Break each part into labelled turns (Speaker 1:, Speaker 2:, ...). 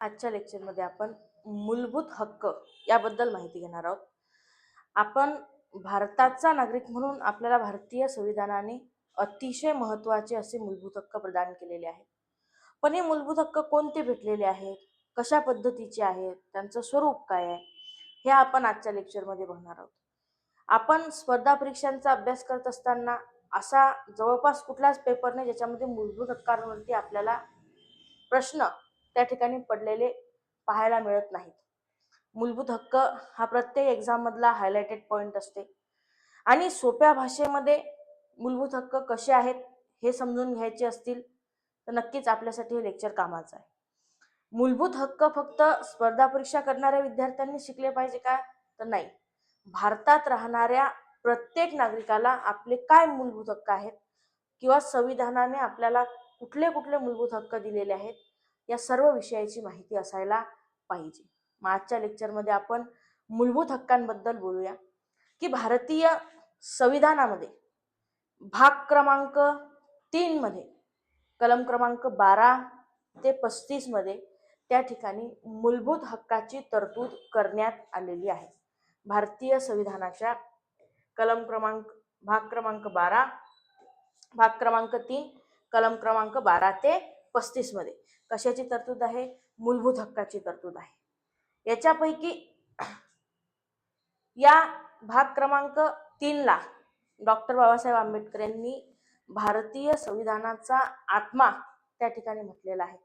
Speaker 1: आजच्या लेक्चरमध्ये आपण मूलभूत हक्क याबद्दल माहिती घेणार आहोत. आपण भारताचा नागरिक म्हणून आपल्याला भारतीय संविधानाने अतिशय महत्त्वाचे असे मूलभूत हक्क प्रदान केलेले आहेत. पण हे मूलभूत हक्क कोणते भेटलेले आहेत, कशा पद्धतीचे आहेत, त्यांचं स्वरूप काय आहे, हे आपण आजच्या लेक्चरमध्ये बघणार आहोत. आपण स्पर्धा परीक्षांचा अभ्यास करत असताना असा जवळपास कुठलाच पेपर नाही ज्याच्यामध्ये मूलभूत हक्कांवरती आपल्याला प्रश्न त्या ठिकाणी पडलेले पाहायला मिळत नाहीत. मूलभूत हक्क हा प्रत्येक एक्झाम मधला हायलाइटेड पॉइंट असते आणि सोप्या भाषेमध्ये मूलभूत हक्क कसे आहेत हे समजून घ्यायचे असतील तर नक्कीच आपल्यासाठी हे लेक्चर कामाचं आहे. मूलभूत हक्क फक्त स्पर्धा परीक्षा करणाऱ्या विद्यार्थ्यांनी शिकले पाहिजे का, तर नाही. भारतात राहणाऱ्या प्रत्येक नागरिकाला आपले काय मूलभूत हक्क आहेत किंवा संविधानाने आपल्याला कुठले कुठले मूलभूत हक्क दिलेले आहेत या सर्व विषयाची माहिती असायला पाहिजे. मग आजच्या लेक्चरमध्ये आपण मूलभूत हक्कांबद्दल बोलूया की भारतीय संविधानामध्ये भाग क्रमांक 3 मध्ये कलम क्रमांक 12 ते 35 मध्ये त्या ठिकाणी मूलभूत हक्काची तरतूद करण्यात आलेली आहे. भारतीय संविधानाच्या कलम क्रमांक भाग क्रमांक 12 भाग क्रमांक 3 कलम क्रमांक 12 ते 35 मध्ये कशाची तरतूद आहे? मूलभूत हक्काची तरतूद आहे. याच्यापैकी या भाग क्रमांक 3 ला डॉक्टर बाबासाहेब आंबेडकर यांनी भारतीय संविधानाचा आत्मा त्या ठिकाणी म्हटलेला आहे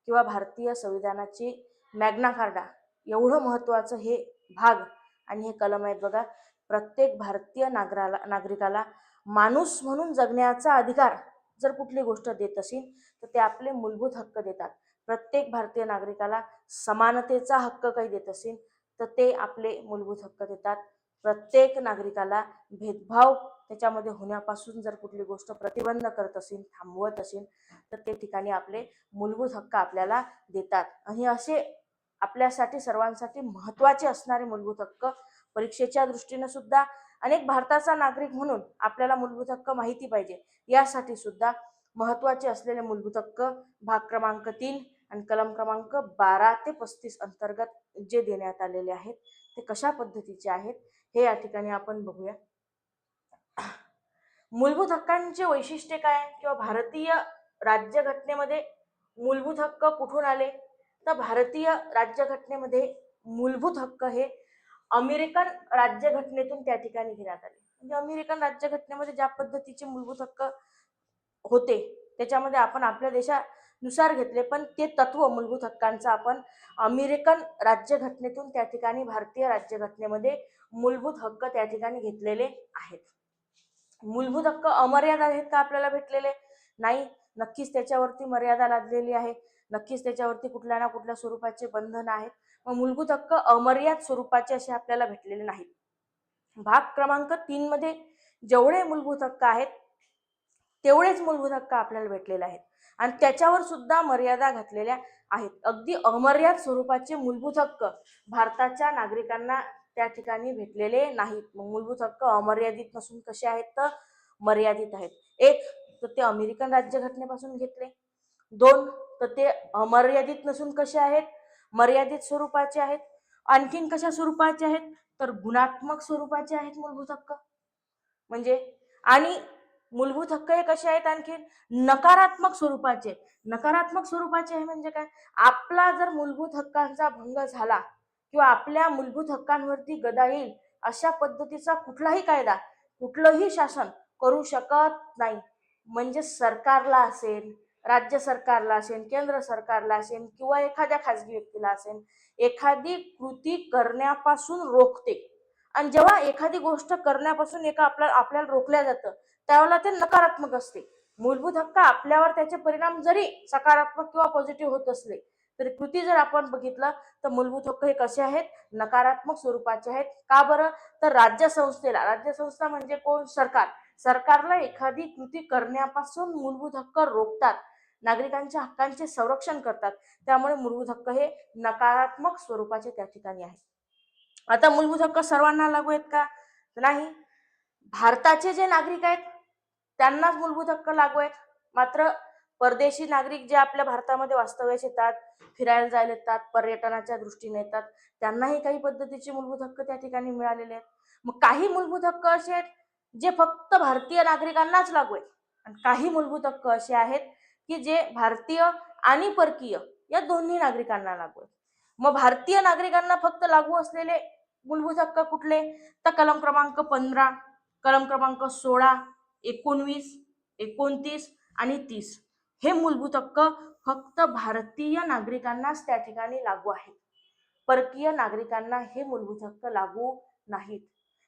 Speaker 1: किंवा भारतीय संविधानाची मॅग्ना कार्टा एवढं महत्त्वाचं हे भाग आणि हे कलम आहेत बघा. प्रत्येक भारतीय नागरिकाला माणूस म्हणून जगण्याचा अधिकार जर कुठली गोष्ट देत असेल तर ते आपले मूलभूत हक्क देतात. प्रत्येक भारतीय नागरिकाला समानतेचा हक्क काही देत असेल तर ते आपले मूलभूत हक्क देतात. प्रत्येक नागरिकाला भेदभाव त्याच्यामध्ये होण्यापासून जर कुठली गोष्ट प्रतिबंध करत असेल, थांबवत असेल तर ते ठिकाणी आपले मूलभूत हक्क आपल्याला देतात. आणि असे आपल्यासाठी सर्वांसाठी महत्त्वाचे असणारे मूलभूत हक्क परीक्षेच्या दृष्टीने सुद्धा अनेक भारताचा नागरिक म्हणून आपल्याला मूलभूत हक्क माहिती पाहिजे यासाठी सुद्धा महत्त्वाचे असलेले मूलभूत हक्क भाग क्रमांक 3 आणि कलम क्रमांक 12 ते 35 अंतर्गत जे देण्यात आलेले आहेत ते कशा पद्धतीचे आहेत हे या ठिकाणी आपण बघूया. मूलभूत हक्कांचे वैशिष्ट्य काय किंवा भारतीय राज्यघटनेमध्ये मूलभूत हक्क कुठून आले, तर भारतीय राज्यघटनेमध्ये मूलभूत हक्क हे अमेरिकन राज्यघटनेतून त्या ठिकाणी घेण्यात आले. म्हणजे अमेरिकन राज्यघटनेमध्ये ज्या पद्धतीचे मूलभूत हक्क होते त्याच्यामध्ये आपण आपल्या देशानुसार घेतले, पण ते तत्व मूलभूत हक्कांचं आपण अमेरिकन राज्यघटनेतून त्या ठिकाणी भारतीय राज्यघटनेमध्ये मूलभूत हक्क त्या ठिकाणी घेतलेले आहेत. मूलभूत हक्क अमर्याद आहेत का आपल्याला भेटलेले? नाही. नक्कीच त्याच्यावरती मर्यादा लादलेली आहे. नक्कीच त्याच्यावरती कुठल्या ना कुठल्या स्वरूपाचे बंधन आहेत. मग मूलभूत हक्क अमर्याद स्वरूपाचे असे आपल्याला भेटलेले नाहीत. भाग क्रमांक 3 मध्ये जेवढे मूलभूत हक्क आहेत तेवढेच मूलभूत हक्क आपल्याला भेटलेले आहेत आणि त्याच्यावर सुद्धा मर्यादा घातलेल्या आहेत. अगदी अमर्याद स्वरूपाचे मूलभूत हक्क भारताच्या नागरिकांना त्या ठिकाणी भेटलेले नाहीत. मूलभूत हक्क अमर्यादित नसून कसे आहेत तर मर्यादित आहेत. एक तर ते अमेरिकन राज्यघटनेपासून घेतले. 2 तर ते अमर्यादित नसून कसे आहेत, मर्यादित स्वरूपाचे आहेत. आणखीन कशा स्वरूपाचे आहेत तर गुणात्मक स्वरूपाचे आहेत मूलभूत हक्क. म्हणजे आणि मूलभूत हक्क हे कसे आहेत आणखीन नकारात्मक स्वरूपाचे. नकारात्मक स्वरूपाचे आहे म्हणजे काय, आपला जर मूलभूत हक्कांचा भंग झाला किंवा आपल्या मूलभूत हक्कांवरती गदा येईल अशा पद्धतीचा कुठलाही कायदा कुठलंही शासन करू शकत नाही. म्हणजे सरकारला असेल, राज्य सरकारला असेल, केंद्र सरकारला असेल किंवा एखाद्या खाजगी व्यक्तीला असेल, एखादी कृती करण्यापासून रोखते. आणि जेव्हा एखादी गोष्ट करण्यापासून आपल्याला रोखल्या जातं त्यावेळेला ते नकारात्मक असते. मूलभूत हक्क आपल्यावर त्याचे परिणाम जरी सकारात्मक किंवा पॉझिटिव्ह होत असले तरी कृती जर आपण बघितलं तर मूलभूत हक्क हे कसे आहेत, नकारात्मक स्वरूपाचे आहेत. का बरं, तर राज्यसंस्था म्हणजे कोण, सरकार. सरकारला एखादी कृती करण्यापासून मूलभूत हक्क रोखतात, नागरिकांच्या हक्कांचे संरक्षण करतात. त्यामुळे मूलभूत हक्क हे नकारात्मक स्वरूपाचे त्या ठिकाणी आहेत. आता मूलभूत हक्क सर्वांना लागू आहेत का, नाही. भारताचे जे नागरिक आहेत त्यांनाच मूलभूत हक्क लागू आहेत. मात्र परदेशी नागरिक जे आपल्या भारतामध्ये वास्तव्यास येतात, फिरायला जायला येतात, पर्यटनाच्या दृष्टीने येतात, त्यांनाही काही पद्धतीचे मूलभूत हक्क त्या ठिकाणी मिळालेले आहेत. मग काही मूलभूत हक्क असे आहेत जे फक्त भारतीय नागरिकांनाच लागू आहेत आणि काही मूलभूत हक्क असे आहेत की जे भारतीय आणि परकीय या दोन्ही नागरिकांना लागू आहेत. मग भारतीय नागरिकांना फक्त लागू असलेले मूलभूत हक्क कुठले? तर कलम क्रमांक 15, कलम क्रमांक 16, 19, 29 आणि 30 हे मूलभूत हक्क फक्त भारतीय नागरिकांनाच त्या ठिकाणी लागू आहेत. परकीय नागरिकांना हे मूलभूत हक्क लागू नाहीत.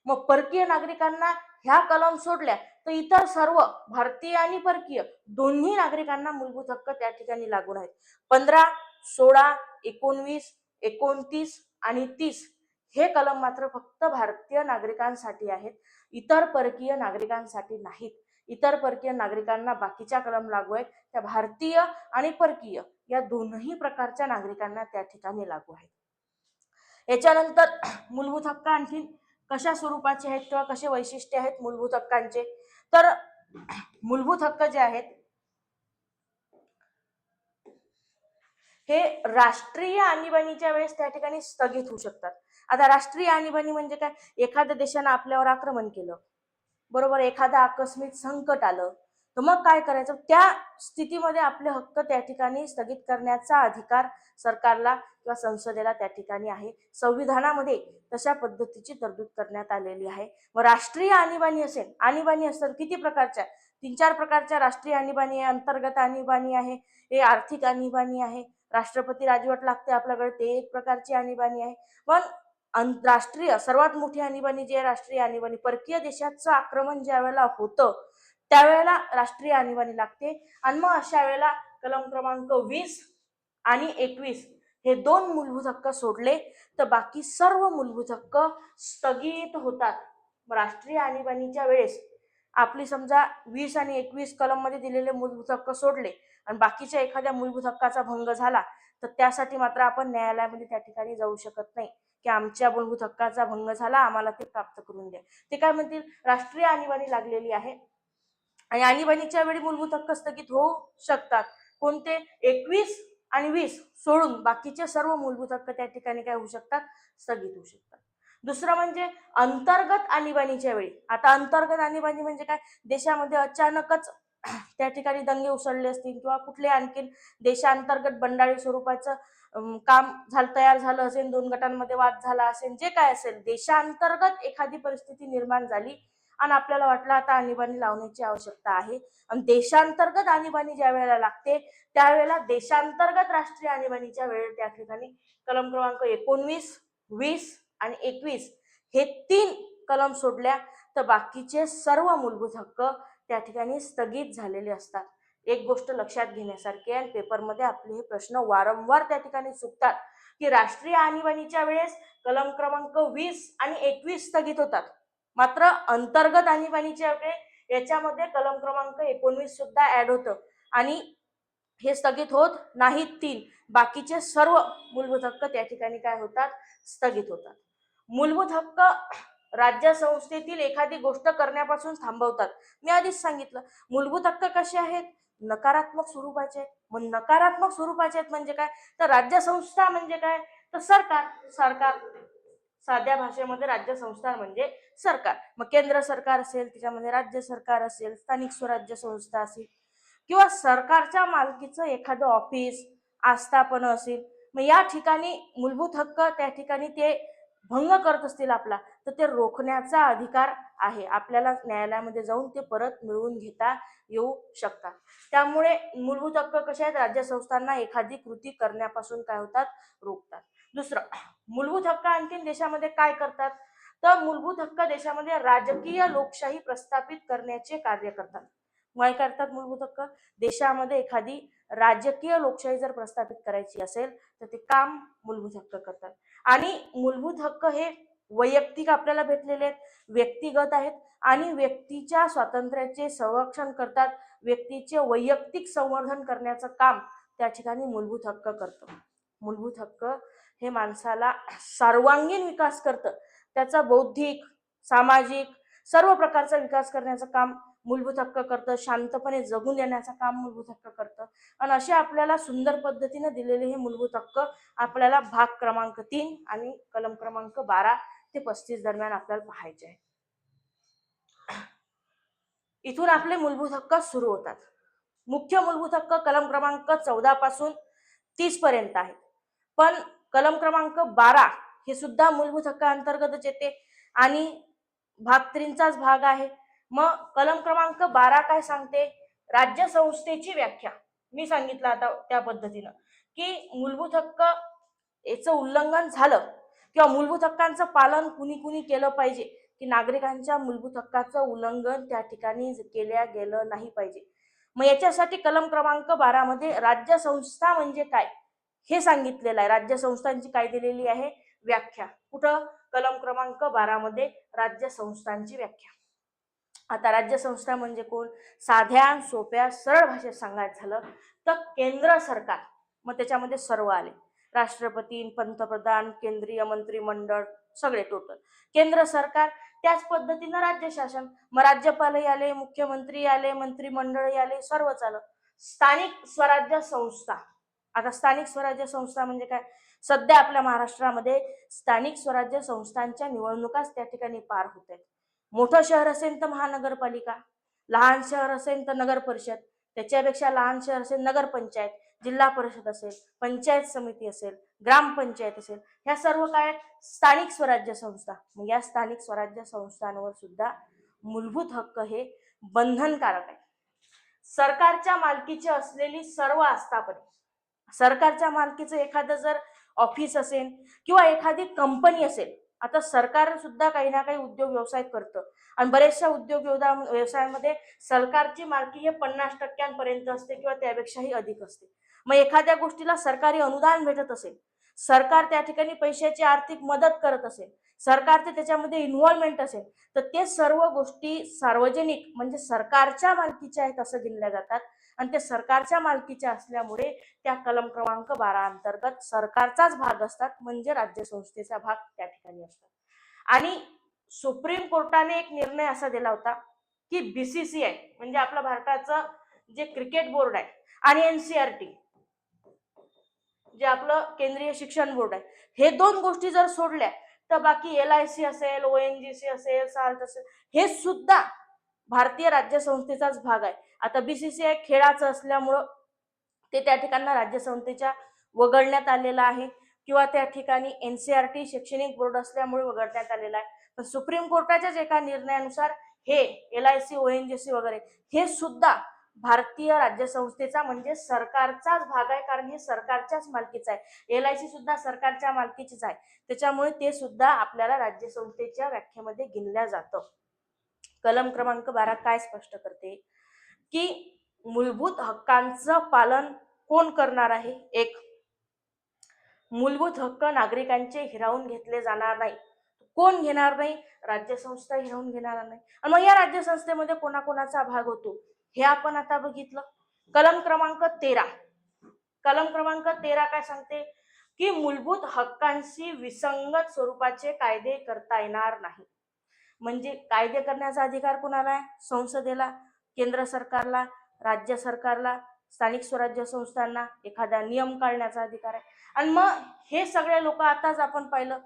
Speaker 1: मग परकीय नागरिकांना ह्या कलम सोडल्या तर इतर सर्व भारतीय आणि परकीय दोन्ही नागरिकांना मूलभूत हक्क त्या ठिकाणी लागू आहेत. 15, 16, 19, 29 आणि 30 हे कलम मात्र फक्त भारतीय नागरिकांसाठी आहेत, इतर परकीय नागरिकांसाठी नाहीत. इतर परकीय नागरिकांना बाकीच्या कलम लागू आहेत, त्या भारतीय आणि परकीय या दोनही प्रकारच्या नागरिकांना त्या ठिकाणी लागू आहेत. याच्यानंतर मूलभूत हक्क आणखी कशा स्वरूपाचे आहेत किंवा कसे वैशिष्ट्य आहेत मूलभूत हक्कांचे? तर मूलभूत हक्क जे आहेत हे राष्ट्रीय आणीबाणीच्या वेळेस त्या ठिकाणी स्थगित होऊ शकतात. आता राष्ट्रीय आणीबाणी म्हणजे काय? एखाद्या देशाने आपल्यावर आक्रमण केलं, बरोबर, एखादं आकस्मिक संकट आलं, तर मग काय करायचं? त्या स्थितीमध्ये आपले हक्क त्या ठिकाणी स्थगित करण्याचा अधिकार सरकारला किंवा संसदेला त्या ठिकाणी आहे. संविधानामध्ये तशा पद्धतीची तरतूद करण्यात आलेली आहे. मग राष्ट्रीय आणीबाणी असेल, आणीबाणी असतात किती प्रकारच्या? 3-4 प्रकारच्या राष्ट्रीय आणीबाणी आहे, अंतर्गत आणीबाणी आहे, हे आर्थिक आणीबाणी आहे, राष्ट्रपती राजवट लागते आपल्याकडे ते एक प्रकारची आणीबाणी आहे. पण राष्ट्रीय सर्वात मोठी आणीबाणी जी आहे राष्ट्रीय आणीबाणी, परकीय देशाचं आक्रमण ज्या वेळेला होतं त्यावेळेला राष्ट्रीय आणीबाणी लागते. आणि मग अशा वेळेला कलम क्रमांक 20 आणि 21 हे दोन मूलभूत हक्क सोडले तर बाकी सर्व मूलभूत हक्क स्थगित होतात. राष्ट्रीय आणीबाणीच्या वेळेस आपली समजा 20 आणि 21 कलम मध्ये दिलेले मूलभूत हक्क सोडले आणि बाकीच्या एखाद्या मूलभूत हक्काचा भंग झाला तर त्यासाठी मात्र आपण न्यायालयामध्ये त्या ठिकाणी जाऊ शकत नाही की आमच्या मूलभूत हक्काचा भंग झाला, आम्हाला ते प्राप्त करून द्या. ते काय म्हणतील? राष्ट्रीय आणीबाणी लागलेली आहे आणि आणीबाणीच्या वेळी मूलभूत हक्क स्थगित होऊ शकतात. कोणते? 21 आणि 20 सोडून बाकीचे सर्व मूलभूत हक्क त्या ठिकाणी काय होऊ शकतात? स्थगित होऊ शकतात. दुसरं म्हणजे अंतर्गत आणीबाणीच्या वेळी. आता अंतर्गत आणीबाणी म्हणजे काय? देशामध्ये अचानकच त्या ठिकाणी दंगे उसळले असतील किंवा कुठले आणखी देशांतर्गत बंडाळी स्वरूपाचं काम तयार झालं असेल, दोन गटांमध्ये वाद झाला असेल, जे काय असेल, देशांतर्गत एखादी परिस्थिती निर्माण झाली आणि आपल्याला वाटलं आता आणीबाणी लावण्याची आवश्यकता आहे आणि देशांतर्गत आणीबाणी ज्या वेळेला लागते त्यावेळेला देशांतर्गत राष्ट्रीय आणीबाणीच्या वेळेला त्या ठिकाणी कलम क्रमांक 19, 20 आणि 21 हे 3 कलम सोडल्या तर बाकीचे सर्व मूलभूत हक्क त्या ठिकाणी स्थगित झालेले असतात. एक गोष्ट लक्षात घेण्यासारखी आहे, पेपरमध्ये आपले हे प्रश्न वारंवार त्या ठिकाणी चुकतात की राष्ट्रीय आणीबाणीच्या वेळेस कलम क्रमांक 20 आणि 21 स्थगित होतात, मात्र अंतर्गत आणीबाणीच्या वेळेस याच्यामध्ये कलम क्रमांक 19 सुद्धा ऍड होतं आणि हे स्थगित होत नाहीत. 3 बाकीचे सर्व मूलभूत हक्क त्या ठिकाणी काय होतात? स्थगित होतात. मूलभूत हक्क राज्य संस्थेतील एखादी गोष्ट करण्यापासून थांबवतात. मी आधीच सांगितलं मूलभूत हक्क कसे आहेत? नकारात्मक स्वरूपाचे आहेत. मग नकारात्मक स्वरूपाचे आहेत म्हणजे काय? तर राज्य संस्था म्हणजे काय? तर सरकार. सरकार साध्या भाषेमध्ये राज्य संस्था म्हणजे सरकार. मग केंद्र सरकार असेल, त्याच्यामध्ये राज्य सरकार असेल, स्थानिक स्वराज्य संस्था असेल किंवा सरकारच्या मालकीचं एखादं ऑफिस, आस्थापन असेल, मग या ठिकाणी मूलभूत हक्क त्या ठिकाणी ते भंग करत असतील आपला तर ते रोखण्याचा अधिकार आहे. आपल्याला न्यायालयामध्ये जाऊन ते परत मिळवून घेता येऊ शकतात. त्यामुळे मूलभूत हक्क कसे आहेत? राज्य संस्थांना एखादी कृती करण्यापासून काय होतात? रोखतात. दुसरं, मूलभूत हक्क आणखीन देशामध्ये काय करतात? तर मूलभूत हक्क देशामध्ये राजकीय लोकशाही प्रस्थापित करण्याचे कार्य करतात. काय करतात मूलभूत हक्क? देशामध्ये एखादी राजकीय लोकशाही जर प्रस्थापित करायची असेल तर ते काम मूलभूत हक्क करतात. आणि मूलभूत हक्क हे वैयक्तिक आपल्याला भेटलेले आहेत, व्यक्तिगत आहेत आणि व्यक्तीच्या स्वातंत्र्याचे संरक्षण करतात. व्यक्तीचे वैयक्तिक संवर्धन करण्याचं काम त्या ठिकाणी मूलभूत हक्क करतो. मूलभूत हक्क हे माणसाला सर्वांगीण विकास करतं. त्याचा बौद्धिक, सामाजिक सर्व प्रकारचा विकास करण्याचं काम मूलभूत हक्क करतं, शांतपणे जगून देण्याचं काम मूलभूत हक्क करतं. आणि असे आपल्याला सुंदर पद्धतीने दिलेले हे मूलभूत हक्क आपल्याला भाग क्रमांक 3 आणि कलम क्रमांक 12 ते 35 दरम्यान आपल्याला पाहायचे आहे. इथून आपले मूलभूत हक्क सुरू होतात. मुख्य मूलभूत हक्क कलम क्रमांक 14 पासून 30 पर्यंत आहेत. पण कलम क्रमांक 12 हे सुद्धा मूलभूत हक्कांतर्गतच येते आणि भाग 3चाच भाग आहे. मग कलम क्रमांक 12 काय सांगते? राज्य संस्थेची व्याख्या. मी सांगितलं आता त्या पद्धतीनं की मूलभूत हक्क याचं उल्लंघन झालं किंवा मूलभूत हक्कांचं पालन कुणी केलं पाहिजे की नागरिकांच्या मूलभूत हक्काचं उल्लंघन त्या ठिकाणी केल्या गेलं नाही पाहिजे. मग याच्यासाठी कलम क्रमांक 12 मध्ये राज्य संस्था म्हणजे काय हे सांगितलेलं आहे. राज्य संस्थांची काय दिलेली आहे? व्याख्या. कुठं? कलम क्रमांक 12 मध्ये राज्य संस्थांची व्याख्या. आता राज्य संस्था म्हणजे कोण? साध्या सोप्या सरळ भाषेत सांगायचं झालं तर केंद्र सरकार. मग त्याच्यामध्ये सर्व आले, राष्ट्रपती, पंतप्रधान, केंद्रीय मंत्रिमंडळ, सगळे टोटल केंद्र सरकार. त्याच पद्धतीनं राज्य शासन. मग राज्यपालही आले, मुख्यमंत्री आले, मंत्रिमंडळही आले, सर्वच आलं. स्थानिक स्वराज्य संस्था. आता स्थानिक स्वराज्य संस्था म्हणजे काय? सध्या आपल्या महाराष्ट्रामध्ये स्थानिक स्वराज्य संस्थांच्या निवडणुकाच त्या ठिकाणी पार होत आहेत. मोठं शहर असेल तर महानगरपालिका, लहान शहर असेल तर नगर परिषद, त्याच्यापेक्षा लहान शहर असेल नगरपंचायत, जिल्हा परिषद असेल, पंचायत समिती असेल, ग्रामपंचायत असेल, ह्या सर्व काय स्थानिक स्वराज्य संस्था. मग या स्थानिक स्वराज्य संस्थांवर सुद्धा मूलभूत हक्क हे बंधनकारक आहे. सरकारच्या मालकीची असलेली सर्व आस्थापने. सरकारच्या मालकीचं एखादं जर ऑफिस असेल किंवा एखादी कंपनी असेल. आता सरकार सुद्धा काही ना काही उद्योग व्यवसाय करतं आणि बरेचशा उद्योग व्यवसायामध्ये सरकारची मालकी हे 50% असते किंवा त्यापेक्षाही अधिक असते. मग एखाद्या गोष्टीला सरकारी अनुदान भेटत असेल, सरकार त्या ठिकाणी पैशाची आर्थिक मदत करत असेल, सरकारचे त्याच्यामध्ये इन्व्हॉल्वमेंट असेल, तर ते सर्व गोष्टी सार्वजनिक म्हणजे सरकारच्या मालकीच्या आहेत असं गिनल्या जातात. आणि ते सरकारच्या मालकीच्या असल्यामुळे त्या कलम क्रमांक 12 अंतर्गत सरकारचाच भाग असतात, म्हणजे राज्य संस्थेचा भाग त्या ठिकाणी असतात. आणि सुप्रीम कोर्टाने एक निर्णय असा दिला होता की बीसीसीआय म्हणजे आपलं भारताचं जे क्रिकेट बोर्ड आहे आणि एनसीआरटी जे आपलं केंद्रीय शिक्षण बोर्ड आहे, हे दोन गोष्टी जर सोडल्या तर बाकी LIC असेल, ONGC असेल, साल्ट असेल, हे सुद्धा भारतीय राज्य संस्थेचाच भाग आहे. आता बीसीसीआय खेळाचं असल्यामुळं ते त्या ठिकाणी राज्य संस्थेच्या वगळण्यात आलेलं आहे किंवा त्या ठिकाणी एनसीआरटी शैक्षणिक बोर्ड असल्यामुळे वगळण्यात आलेला आहे. पण सुप्रीम कोर्टाच्याच एका निर्णयानुसार हे LIC, ONGC वगैरे हे सुद्धा भारतीय राज्य संस्थेचा म्हणजे सरकारचाच भाग आहे, कारण हे सरकारच्याच मालकीचा आहे. LIC सुद्धा सरकारच्या मालकीचीच आहे, त्याच्यामुळे ते सुद्धा आपल्याला राज्य संस्थेच्या व्याख्येमध्ये गिनल्या जातं. कलम क्रमांक 12 काय स्पष्ट करते की मूलभूत हक्कांचं पालन कोण करणार आहे? एक, मूलभूत हक्क नागरिकांचे हिरावून घेतले जाणार नाही. कोण घेणार नाही? राज्य संस्था हिरावून घेणार नाही. आणि मग या राज्य संस्थेमध्ये कोणाकोणाचा भाग होतो हे आपण आता बघितलं. कलम क्रमांक 13. कलम क्रमांक 13 काय सांगते की मूलभूत हक्कांशी विसंगत स्वरूपाचे कायदे करता येणार नाही. म्हणजे कायदे करण्याचा अधिकार कोणाला आहे? संसदेला, केंद्र सरकारला, राज्य सरकारला, स्थानिक स्वराज्य संस्थांना एखादा नियम काढण्याचा अधिकार आहे. आणि मग हे सगळे लोक आताच आपण पाहिलं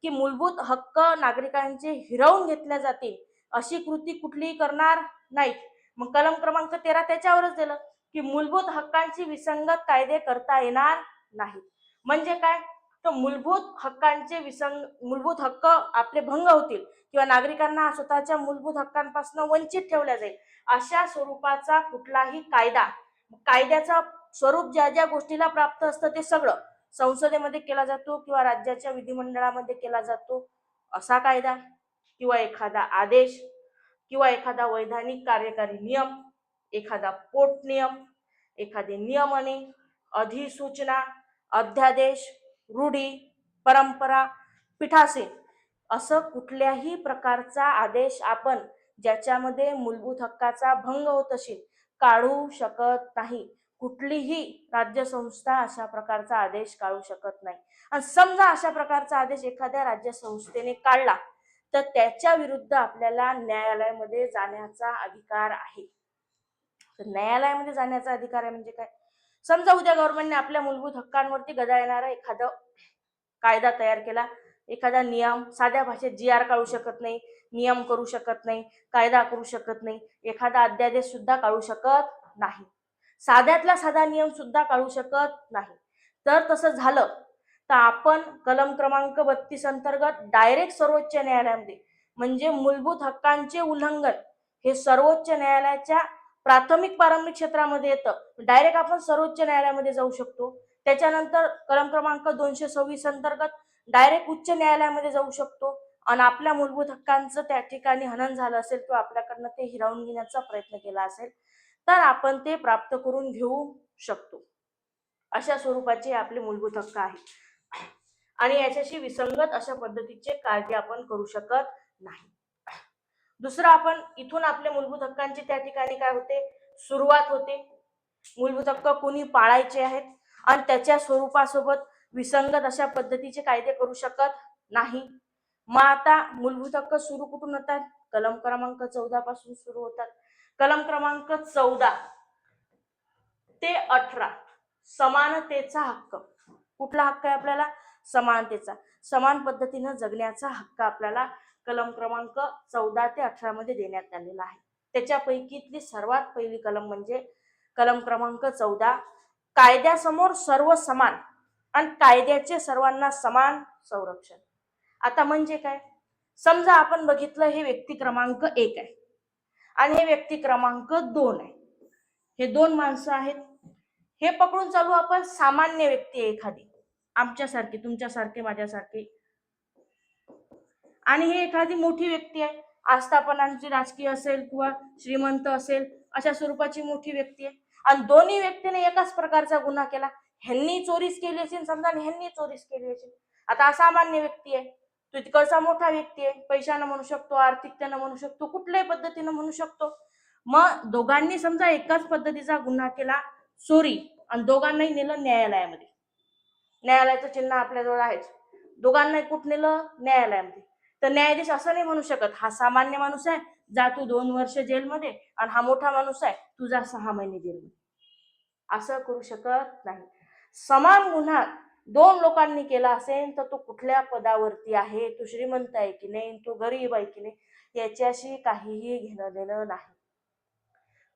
Speaker 1: की मूलभूत हक्क नागरिकांचे हिरावून घेतले जातील अशी कृती कुठलीही करणार नाहीत. मग कलम क्रमांक 13 त्याच्यावरच दिलं की मूलभूत हक्कांची विसंगत कायदे करता येणार नाहीत. म्हणजे काय? तर मूलभूत हक्क आपले भंग होतील किंवा नागरिकांना स्वतःच्या मूलभूत हक्कांपासून वंचित ठेवल्या जाईल अशा स्वरूपाचा कुठलाही कायद्याचा स्वरूप ज्या ज्या गोष्टीला प्राप्त असतं ते सगळं संसदेमध्ये केला जातो किंवा राज्याच्या विधिमंडळामध्ये केला जातो असा कायदा किंवा एखादा आदेश किंवा एखादा वैधानिक कार्यकारी नियम, एखादा पोट नियम, एखादी नियमने, अधिसूचना, अध्यादेश, रूढी, परंपरा, पीठासीन असं कुठल्याही प्रकारचा आदेश आपण ज्याच्यामध्ये मूलभूत हक्काचा भंग होत असेल काढू शकत नाही. कुठलीही राज्य संस्था अशा प्रकारचा आदेश काढू शकत नाही. आणि समजा अशा प्रकारचा आदेश एखाद्या राज्य संस्थेने काढला तर त्याच्या विरुद्ध आपल्याला न्यायालयामध्ये जाण्याचा अधिकार आहे. तर न्यायालयामध्ये जाण्याचा अधिकार आहे म्हणजे काय? समजा उद्या गव्हर्नमेंटने आपल्या मूलभूत हक्कांवरती गदा येणारा एखादा कायदा तयार केला, एखादा नियम, साध्या भाषेत GR काढू शकत नाही, नियम करू शकत नाही, कायदा करू शकत नाही, एखादा अध्यादेश सुद्धा काढू शकत नाही, साध्यातला साधा नियम सुद्धा काढू शकत नाही. तर तसं झालं तर आपण कलम क्रमांक 32 अंतर्गत डायरेक्ट सर्वोच्च न्यायालयामध्ये, म्हणजे मूलभूत हक्कांचे उल्लंघन हे सर्वोच्च न्यायालयाच्या प्राथमिक प्रारंभिक क्षेत्रामध्ये येतं, डायरेक्ट आपण सर्वोच्च न्यायालयामध्ये जाऊ शकतो. त्याच्यानंतर कलम क्रमांक 226 अंतर्गत डायरेक्ट उच्च न्यायालयामध्ये जाऊ शकतो. आणि आपल्या मूलभूत हक्कांचं त्या ठिकाणी हनन झालं असेल किंवा आपल्याकडनं ते हिरावून घेण्याचा प्रयत्न केला असेल तर आपण ते प्राप्त करून घेऊ शकतो. अशा स्वरूपाचे आपले मूलभूत हक्क आहेत आणि याच्याशी विसंगत अशा पद्धतीचे कायदे आपण करू शकत नाही. दुसरं, आपण इथून आपल्या मूलभूत हक्कांची त्या ठिकाणी काय होते, सुरुवात होते. मूलभूत हक्क कोणी पाळायचे आहेत आणि त्याच्या स्वरूपासोबत विसंगत अशा पद्धतीचे कायदे करू शकत नाही. मग आता मूलभूत हक्क सुरू कुठून होतात? कलम क्रमांक 14 पासून सुरू होतात. कलम क्रमांक 14 ते 18 समानतेचा हक्क. कुठला हक्क आहे आपल्याला? समानतेचा. समान पद्धतीने जगण्याचा हक्क आपल्याला कलम क्रमांक 14 ते 18 मध्ये देण्यात आलेला आहे. त्याच्यापैकीतली सर्वात पहिली कलम म्हणजे कलम क्रमांक 14, कायद्यासमोर सर्व समान आणि कायद्याचे सर्वांना समान संरक्षण. आता म्हणजे काय? समजा आपण बघितलं, हे व्यक्ती क्रमांक 1 आहे आणि हे व्यक्ती क्रमांक 2 आहे. हे दोन माणसं आहेत. हे पकडून चालू आपण, सामान्य व्यक्ती आहे एखादी, आमच्यासारखी, तुमच्यासारखे, माझ्यासारखी, आणि ही एखादी मोठी व्यक्ती आहे, आस्थापनांची राजकीय असेल किंवा श्रीमंत असेल अशा स्वरूपाची मोठी व्यक्ती आहे. आणि दोन्ही व्यक्तीने एकाच प्रकारचा गुन्हा केला. ह्यांनी चोरीच केली असेल समजा आणि ह्यांनी चोरीच केली असेल. आता असामान्य व्यक्ती आहे, तो तिकडचा मोठा व्यक्ती आहे, पैशानं म्हणू शकतो, आर्थिकतेनं म्हणू शकतो, कुठल्याही पद्धतीनं म्हणू शकतो. मग दोघांनी समजा एकाच पद्धतीचा गुन्हा केला, चोरी, आणि दोघांनाही नेलं न्यायालयामध्ये. न्यायालयाचं चिन्ह आपल्याजवळ आहेच. दोघांनाही कुठं नेलं? न्यायालयामध्ये. तर न्यायाधीश असं नाही म्हणू शकत, हा सामान्य माणूस आहे, जा तू 2 वर्ष जेलमध्ये, आणि हा मोठा माणूस आहे, तू जा 6 महिने जेलमध्ये. असं करू शकत नाही. समान गुन्हा दोन लोकांनी केला असेल तर तो कुठल्या पदावरती आहे, तो श्रीमंत आहे की नाही, तो गरीब आहे की नाही, याच्याशी काहीही घेणं देणं नाही.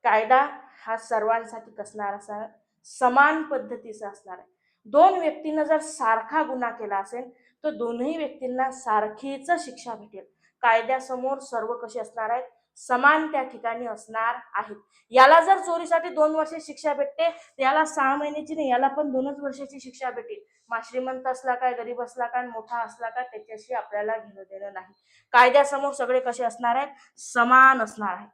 Speaker 1: कायदा हा सर्वांसाठी कसणार असणार, समान पद्धतीचा असणार आहे. दोन व्यक्तींना जर सारखा गुन्हा केला असेल तर दोन्ही व्यक्तींना सारखीच शिक्षा भेटेल. कायद्यासमोर सर्व कसे असणार आहेत? समान त्या ठिकाणी असणार आहेत. याला जर चोरीसाठी 2 वर्ष शिक्षा भेटते, याला 6 महिन्याची नाही, याला पण 2च वर्षाची शिक्षा भेटेल. मग श्रीमंत असला काय, गरीब असला काय, मोठा असला काय, त्याच्याशी आपल्याला घेणं देणं नाही. कायद्यासमोर सगळे कसे असणार आहेत? समान असणार आहेत.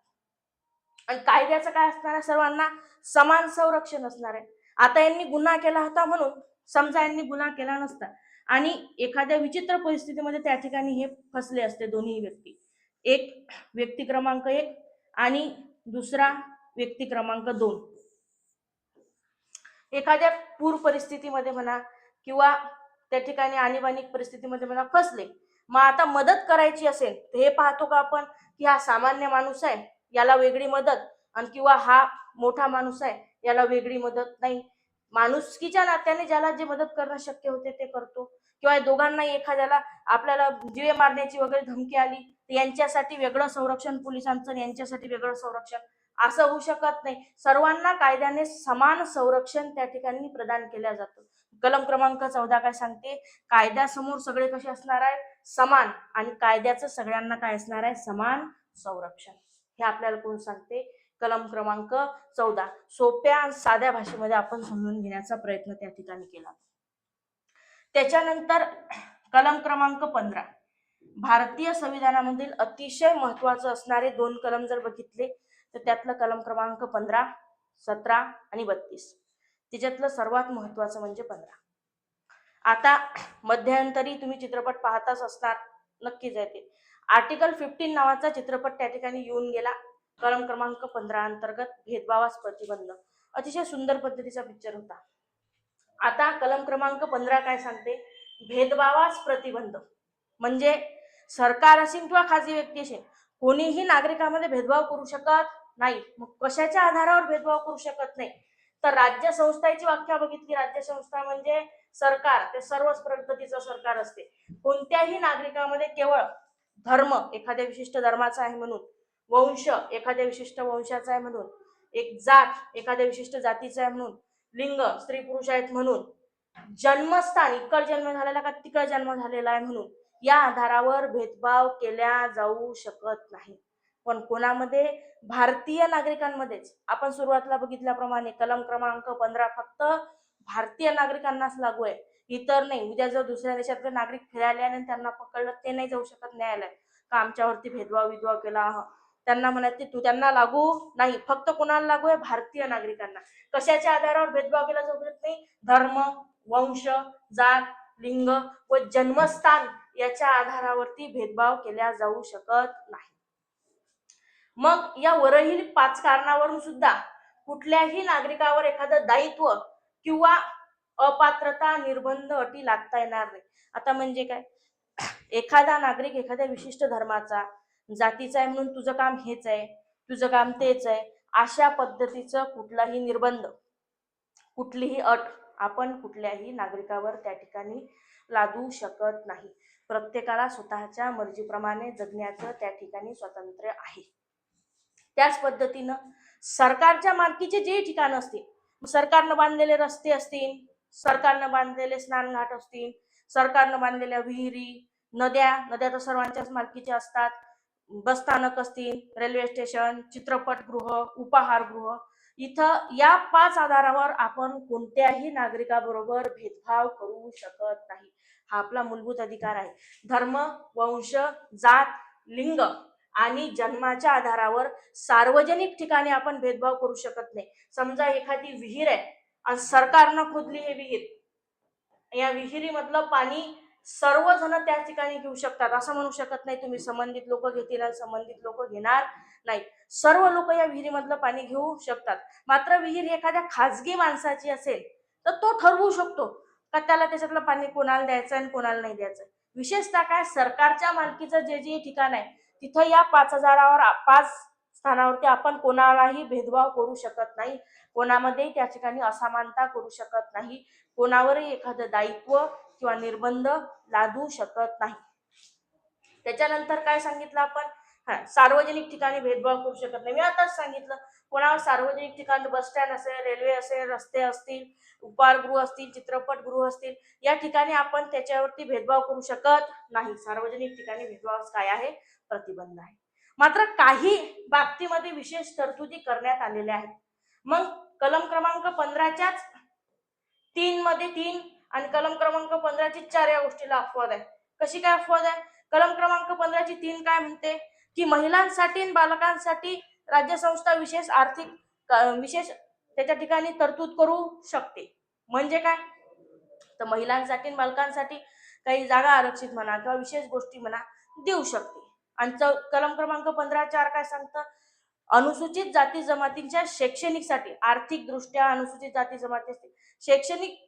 Speaker 1: आणि कायद्याचं काय असणार आहे? सर्वांना समान संरक्षण असणार आहे. आता यांनी गुन्हा केला होता म्हणून, समजा यांनी गुन्हा केला नसता आणि एखाद्या विचित्र परिस्थितीमध्ये त्या ठिकाणी हे फसले असते, दोन्ही व्यक्ती, एक व्यक्ती क्रमांक 1 आणि दुसरा व्यक्ती क्रमांक 2, एखाद्या पूर परिस्थितीमध्ये म्हणा किंवा त्या ठिकाणी आणीबाणीक परिस्थितीमध्ये म्हणा फसले. मग आता मदत करायची असेल तर हे पाहतो का आपण की हा सामान्य माणूस आहे, याला वेगळी मदत, आणि किंवा हा मोठा माणूस आहे, याला वेगळी मदत नाही. माणुसकीच्या नात्याने ज्याला जे मदत करणं शक्य होते ते करतो. किंवा दोघांना एखाद्याला आपल्याला जीवे मारण्याची वगैरे धमकी आली तर यांच्यासाठी वेगळं संरक्षण पोलिसांचं, यांच्यासाठी वेगळं संरक्षण, असं होऊ शकत नाही. सर्वांना कायद्याने समान संरक्षण त्या ठिकाणी प्रदान केलं जातं. कलम क्रमांक 14 काय सांगते? कायद्यासमोर सगळे कसे असणार आहे? समान, आणि कायद्याचं सगळ्यांना काय असणार आहे? समान संरक्षण. हे आपल्याला कोण सांगते? कलम क्रमांक 14. सोप्या साध्या भाषेमध्ये आपण समजून घेण्याचा प्रयत्न त्या ठिकाणी केला. त्याच्यानंतर कलम क्रमांक 15, भारतीय संविधानामधील अतिशय महत्वाचं असणारे 2 कलम जर बघितले तर त्यातलं कलम क्रमांक 15, 17 आणि 32. त्याच्यातलं सर्वात महत्वाचं म्हणजे 15. आता मध्यंतरी तुम्ही चित्रपट पाहताच असणार, नक्कीच आहे ते. आर्टिकल 15 नावाचा चित्रपट त्या ठिकाणी येऊन गेला. कलम क्रमांक 15 अंतर्गत भेदभावास प्रतिबंध. अतिशय सुंदर पद्धतीचा पिक्चर होता. आता कलम क्रमांक 15 काय सांगते? भेदभावास प्रतिबंध म्हणजे सरकार असेल किंवा खाजगी व्यक्ती असेल, कोणीही नागरिकांमध्ये भेदभाव करू शकत नाही. मग कशाच्या आधारावर भेदभाव करू शकत नाही? तर राज्य संस्थेची व्याख्या बघितली. राज्य संस्था म्हणजे सरकार, ते सर्वच पद्धतीचं सरकार असते. कोणत्याही नागरिकांमध्ये केवळ धर्म एखाद्या विशिष्ट धर्माचा आहे म्हणून, वंश एखाद्या विशिष्ट वंशाचा आहे म्हणून, एक जात एखाद्या विशिष्ट जातीचा आहे म्हणून, लिंग स्त्री पुरुष आहेत म्हणून, जन्मस्थान इकडे जन्म झालेला का तिकडे जन्म झालेला आहे म्हणून या आधारावर भेदभाव केल्या जाऊ शकत नाही. पण कोणामध्ये? भारतीय नागरिकांमध्येच. आपण सुरुवातीला बघितल्याप्रमाणे कलम क्रमांक 15 फक्त भारतीय नागरिकांनाच लागू आहे, इतर नाही. उद्या जर दुसऱ्या देशातले नागरिक फिरायला आणि त्यांना पकडलं, ते नाही जाऊ शकत न्यायालयात का आमच्यावरती विद्वाव केला. त्यांना म्हणायचे तू त्यांना लागू नाही. फक्त कोणाला लागू आहे? भारतीय नागरिकांना. कशाच्या आधारावर भेदभाव केला जाऊ शकत नाही? धर्म, वंश, जात, लिंग व जन्मस्थान याच्या आधारावरती भेदभाव केला जाऊ शकत नाही. मग या वरील 5 कारणावरून सुद्धा कुठल्याही नागरिकावर एखादं दायित्व किंवा अपात्रता, निर्बंध, अटी लागता येणार नाही. आता म्हणजे काय? एखादा नागरिक एखाद्या विशिष्ट धर्माचा, जातीचा आहे म्हणून तुझं काम हेच आहे, तुझं काम तेच आहे, अशा पद्धतीचं कुठलाही निर्बंध, कुठलीही अट आपण कुठल्याही नागरिकावर त्या ठिकाणी लादू शकत नाही. प्रत्येकाला स्वतःच्या मर्जीप्रमाणे जगण्याचं त्या ठिकाणी स्वातंत्र्य आहे. त्याच पद्धतीनं सरकारच्या मालकीचे जे ठिकाण असतील, सरकारनं बांधलेले रस्ते असतील, सरकारनं बांधलेले स्नानघाट असतील, सरकारनं बांधलेल्या विहिरी, नद्या तर सर्वांच्याच मालकीच्या असतात, बसस्थानक असतील, रेल्वे स्टेशन, चित्रपटगृह, उपहारगृह, इथं या 5 आधारावर आपण कोणत्याही नागरिकाबरोबर भेदभाव करू शकत नाही. हा आपला मूलभूत अधिकार आहे. धर्म, वंश, जात, लिंग आणि जन्माच्या आधारावर सार्वजनिक ठिकाणी आपण भेदभाव करू शकत नाही. समजा एखादी विहीर आहे आणि सरकारनं खोदली ही विहीर, या विहिरीमधलं पाणी सर्वजण त्या ठिकाणी घेऊ शकतात असं म्हणू शकत नाही तुम्ही संबंधित लोक घेतील आणि संबंधित लोक घेणार नाही. सर्व लोक या विहिरीमधलं पाणी घेऊ शकतात. मात्र विहीर एखाद्या खाजगी माणसाची असेल तर तो ठरवू शकतो का त्याला त्याच्यातलं पाणी कोणाला द्यायचं आणि कोणाला नाही द्यायचं. विशेषतः काय, सरकारच्या मालकीचं जे ठिकाण आहे तिथं या 5 स्थानावरती आपण कोणालाही भेदभाव करू शकत नाही, कोणामध्ये त्या ठिकाणी असमानता करू शकत नाही, कोणावरही एखादं दायित्व किंवा निर्बंध लादू शकत नाही. त्याच्यानंतर काय सांगितलं आपण? सार्वजनिक ठिकाणी भेदभाव करू शकत नाही. मी आताच सांगितलं, कोणावर सार्वजनिक ठिकाणी बस स्टँड असेल, रेल्वे असेल, रस्ते असतील, उपहारगृह असतील, चित्रपटगृह असतील, या ठिकाणी आपण त्याच्यावरती भेदभाव करू शकत नाही. सार्वजनिक ठिकाणी भेदभाव काय आहे? प्रतिबंध आहे. मात्र काही बाबतीमध्ये विशेष तरतुदी करण्यात आलेल्या आहेत. मग कलम क्रमांक 15च्याच 3 मध्ये 3 आणि कलम क्रमांक 15ची 4 या गोष्टीला अपवाद आहे. कशी काय अपवाद आहे? कलम क्रमांक 15ची 3 काय म्हणते की महिलांसाठी आणि बालकांसाठी राज्य संस्था विशेष त्याच्या ठिकाणी तरतूद करू शकते. म्हणजे काय? तर महिलांसाठी आणि बालकांसाठी काही जागा आरक्षित म्हणा किंवा विशेष गोष्टी म्हणा देऊ शकते. आणि कलम क्रमांक 15(4) काय सांगतं? अनुसूचित जाती जमातींच्या शैक्षणिकसाठी, आर्थिक दृष्ट्या अनुसूचित जाती जमाती शैक्षणिक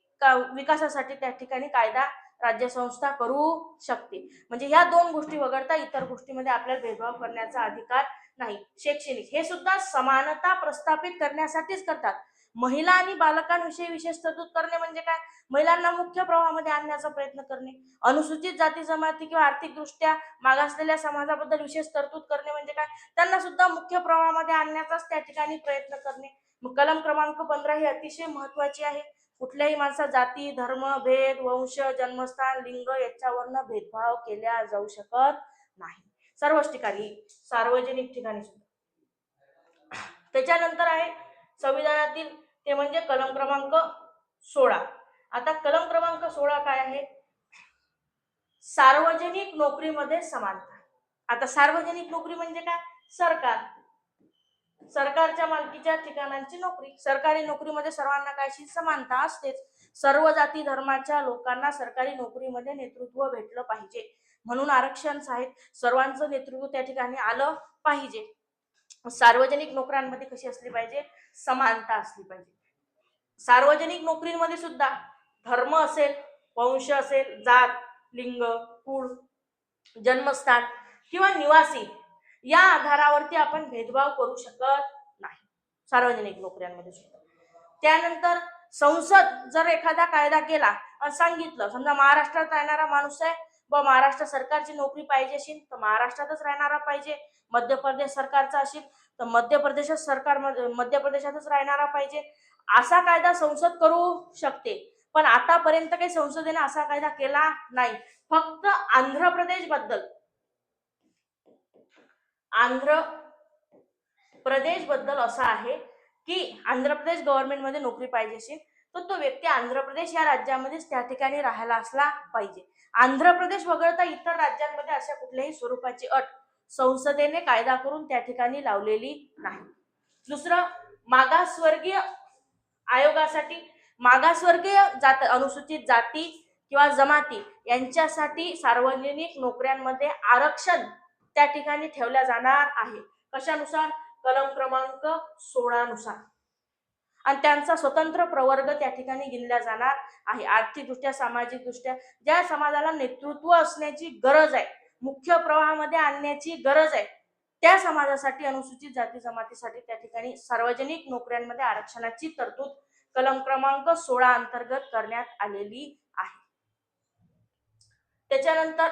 Speaker 1: विकासासाठी त्या ठिकाणी कायदा राज्य संस्था करू शकते. म्हणजे ह्या 2 गोष्टी वगळता इतर गोष्टीमध्ये आपल्याला भेदभाव करण्याचा अधिकार नाही. शैक्षणिक हे सुद्धा समानता प्रस्थापित करण्यासाठीच करतात. महिला आणि बालकांविषयी विशेष तरतूद करणे म्हणजे काय? महिलांना मुख्य प्रवाहामध्ये आणण्याचा प्रयत्न करणे. अनुसूचित जाती जमाती किंवा आर्थिकदृष्ट्या मागासलेल्या समाजाबद्दल विशेष तरतूद करणे म्हणजे काय? त्यांना सुद्धा मुख्य प्रवाहामध्ये आणण्याचाच त्या ठिकाणी प्रयत्न करणे. मग कलम क्रमांक 15 ही अतिशय महत्वाची आहे. कुठल्याही माणसा जाती, धर्म, भेद, वंश, जन्मस्थान, लिंग याच्यावरनं भेदभाव केला जाऊ शकत नाही. सर्वच ठिकाणी, सार्वजनिक ठिकाणी सुद्धा. त्याच्यानंतर आहे संविधानातील, ते म्हणजे कलम क्रमांक 16. आता कलम क्रमांक 16 काय आहे? सार्वजनिक नोकरीमध्ये समानता. आता सार्वजनिक नोकरी म्हणजे काय? सरकारच्या मालकीच्या ठिकाणांची नोकरी. सरकारी नोकरीमध्ये सर्वांना कायशी समानता असतेच. सर्व जाती धर्माच्या लोकांना सरकारी नोकरीमध्ये नेतृत्व भेटलं पाहिजे म्हणून आरक्षण आहेत. सर्वांचं नेतृत्व त्या ठिकाणी आलं पाहिजे. सार्वजनिक नोकऱ्यांमध्ये कशी असली पाहिजे? समानता असली पाहिजे. सार्वजनिक नोकरीमध्ये सुद्धा धर्म असेल, वंश असेल, जात, लिंग, कुळ जन्मस्थान किंवा निवासी या आधारावरती आपण भेदभाव करू शकत नाही सार्वजनिक नोकऱ्यांमध्ये सुद्धा. त्यानंतर संसद जर एखादा कायदा केला आणि सांगितलं, समजा महाराष्ट्रात राहणारा माणूस आहे व महाराष्ट्र सरकारची नोकरी पाहिजे असेल तर महाराष्ट्रातच राहणारा पाहिजे, मध्य प्रदेश सरकारचा असेल तर मध्य प्रदेशातच राहणारा पाहिजे, असा कायदा संसद करू शकते. पण आतापर्यंत काही संसदेने असा कायदा केला नाही. फक्त आंध्र प्रदेश बद्दल असं आहे की आंध्र प्रदेश गव्हर्नमेंटमध्ये नोकरी पाहिजे असेल तर तो व्यक्ती आंध्र प्रदेश या राज्यामध्येच त्या ठिकाणी राहायला असला पाहिजे. आंध्र प्रदेश वगळता इतर राज्यांमध्ये अशा कुठल्याही स्वरूपाची अट संसदेने कायदा करून त्या ठिकाणी लावलेली नाही. दुसरं, मागासवर्गीय आयोगासाठी मागासवर्गीय अनुसूचित जाती किंवा जमाती यांच्यासाठी सार्वजनिक नोकऱ्यांमध्ये आरक्षण त्या ठिकाणी ठेवल्या जाणार आहे. कशानुसार? कलम क्रमांक 16 नुसार. आणि त्यांचा स्वतंत्र प्रवर्ग त्या ठिकाणी गिनला जाणार आहे. आर्थिकदृष्ट्या, सामाजिकदृष्ट्या ज्या समाजाला नेतृत्व असण्याची गरज आहे, मुख्य प्रवाहामध्ये आणण्याची गरज आहे, त्या समाजासाठी, अनुसूचित जाती जमातीसाठी त्या ठिकाणी सार्वजनिक नोकऱ्यांमध्ये आरक्षणाची तरतूद कलम क्रमांक 16 अंतर्गत करण्यात आलेली आहे. त्याच्यानंतर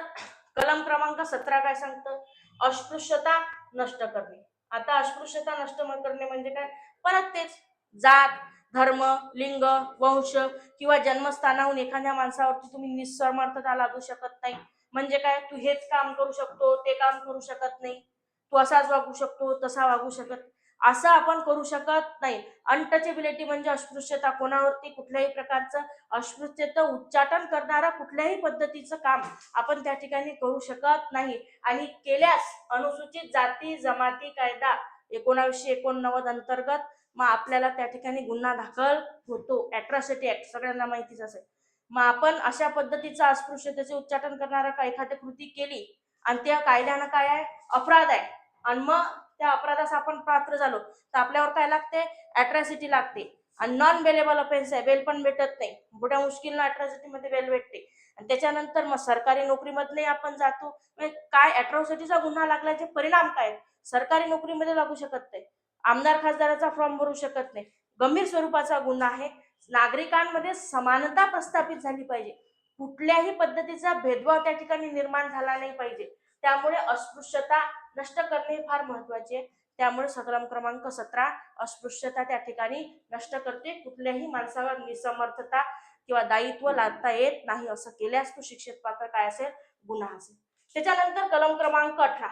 Speaker 1: कलम क्रमांक 17 काय सांगतं? अस्पृश्यता नष्ट करणे. आता अस्पृश्यता नष्ट करणे म्हणजे काय? परत तेच, जात, धर्म, लिंग, वंश किंवा जन्मस्थानाहून एखाद्या माणसावरती तुम्ही निसमर्थता लागू शकत नाही. म्हणजे काय? तू हेच काम करू शकतो, ते काम करू शकत नाही, तू असाच वागू शकतो, तसा वागू शकत, असं आपण करू शकत नाही. अनटचेबिलिटी म्हणजे अस्पृश्यता. कोणावरती कुठल्याही प्रकारचं अस्पृश्यता उच्चाटन करणारा कुठल्याही पद्धतीचं काम आपण त्या ठिकाणी करू शकत नाही. आणि केल्यास अनुसूचित जाती जमाती कायदा 1989 अंतर्गत मग आपल्याला त्या ठिकाणी गुन्हा दाखल होतो. अॅट्रॉसिटी ऍक्ट सगळ्यांना माहितीच असेल. मग आपण अशा पद्धतीचा अस्पृश्यतेचे उच्चाटन करणारा एखादी कृती केली आणि त्या कायद्यानं काय आहे? अपराध आहे. आणि मग त्या अपराधास आपण पात्र झालो तर आपल्यावर काय लागते? अॅट्रॉसिटी लागते. आणि नॉन बेलेबल ऑफेन्स आहे, बेल पण भेटत नाही. मोठ्या मुश्किलनं अॅट्रॉसिटी मध्ये बेल भेटते. आणि त्याच्यानंतर मग सरकारी नोकरीमधले आपण जातो. काय अॅट्रॉसिटीचा गुन्हा लागल्याचे परिणाम काय? सरकारी नोकरीमध्ये लागू शकत नाही, आमदार खासदाराचा फॉर्म भरू शकत नाही, गंभीर स्वरूपाचा गुन्हा आहे. नागरिकांमध्ये समानता प्रस्थापित झाली पाहिजे, कुठल्याही पद्धतीचा भेदभाव त्या ठिकाणी निर्माण झाला नाही पाहिजे. त्यामुळे अस्पृश्यता नष्ट करणे फार महत्वाचे आहे. त्यामुळे कलम क्रमांक 17 अस्पृश्यता त्या ठिकाणी नष्ट करते. कुठल्याही माणसावर निसमर्थता किंवा दायित्व लादता येत नाही. असं केल्यास तो शिक्षेत पात्र काय असेल? गुन्हा असेल. त्याच्यानंतर कलम क्रमांक 18.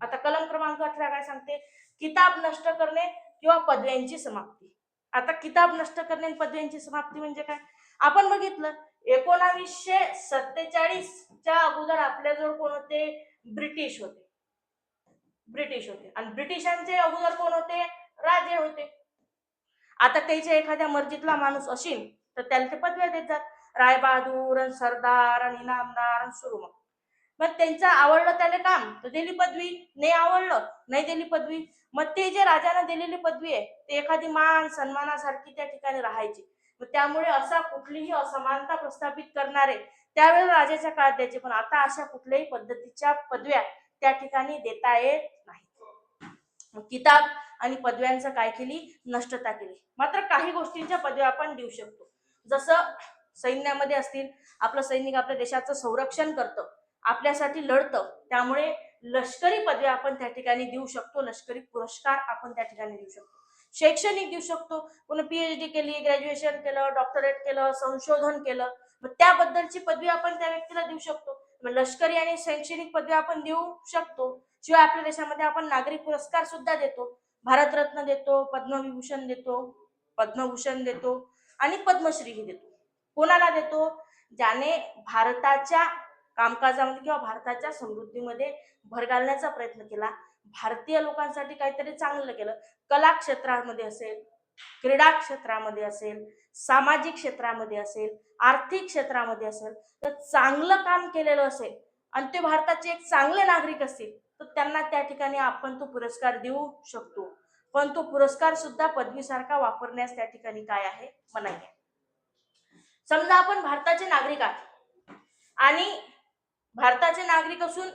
Speaker 1: आता कलम क्रमांक 18 काय सांगते? किताब नष्ट करणे किंवा पदव्यांची समाप्ती. आता किताब नष्ट करणे आणि पदव्यांची समाप्ती म्हणजे काय? आपण बघितलं 1947 च्या अगोदर आपल्याजवळ कोण होते? ब्रिटिश होते आणि ब्रिटिशांचे अगोदर कोण होते? राजे होते. आता त्याच्या एखाद्या मर्जीतला माणूस असेल तर त्याला ते पदव्या देतात, रायबहादूर, सरदार आणि इनामदार सुरू. मग त्यांचं आवडलं त्याला काम तर दिली पदवी, नाही आवडलं नाही दिली पदवी. मग ते जे राजाने दिलेली पदवी आहे ते एखादी मान सन्मानासारखी त्या ठिकाणी राहायची. मग त्यामुळे असा कुठलीही असमानता प्रस्थापित करणारे त्यावेळेस राजाच्या काळात द्यायचे, पण आता अशा कुठल्याही पद्धतीच्या पदव्या त्या ठिकाणी देता येत नाही. किताब आणि पदव्यांचं काय केली? नष्टता केली. मात्र काही गोष्टींच्या पदव्या आपण देऊ शकतो. जसं सैन्यामध्ये असतील, आपलं सैनिक आपल्या देशाचं संरक्षण करतं, आपल्यासाठी लढतं, त्यामुळे लष्करी पदव्या आपण त्या ठिकाणी देऊ शकतो. लष्करी पुरस्कार आपण त्या ठिकाणी देऊ शकतो. शैक्षणिक देऊ शकतो. कोणी PhD केली, ग्रॅज्युएशन केलं, डॉक्टरेट केलं, संशोधन केलं, मग त्याबद्दलची पदवी आपण त्या व्यक्तीला देऊ शकतो. मग लष्करी आणि शैक्षणिक पदवी आपण देऊ शकतो. शिवाय आपल्या देशामध्ये आपण नागरी पुरस्कार सुद्धा देतो. भारतरत्न देतो, पद्मभूषण देतो आणि पद्मश्रीही देतो. कोणाला देतो? ज्याने भारताच्या कामकाजामध्ये किंवा भारताच्या समृद्धीमध्ये भर घालण्याचा प्रयत्न केला, भारतीय लोकांसाठी काहीतरी चांगलं केलं, कला क्षेत्रामध्ये असेल, क्रीडा क्षेत्रामध्ये असेल, सामाजिक क्षेत्रामध्ये असेल, आर्थिक क्षेत्रामध्ये असेल, तर चांगलं काम केलेलं असेल आणि ते भारताचे एक चांगले नागरिक असतील तर त्यांना त्या ठिकाणी आपण तो पुरस्कार देऊ शकतो. पण तो पुरस्कार सुद्धा पदवीसारखा वापरण्यास त्या ठिकाणी काय आहे? मनाई आहे. समजा आपण भारताचे नागरिक आहात आणि भारताचे नागरिक असून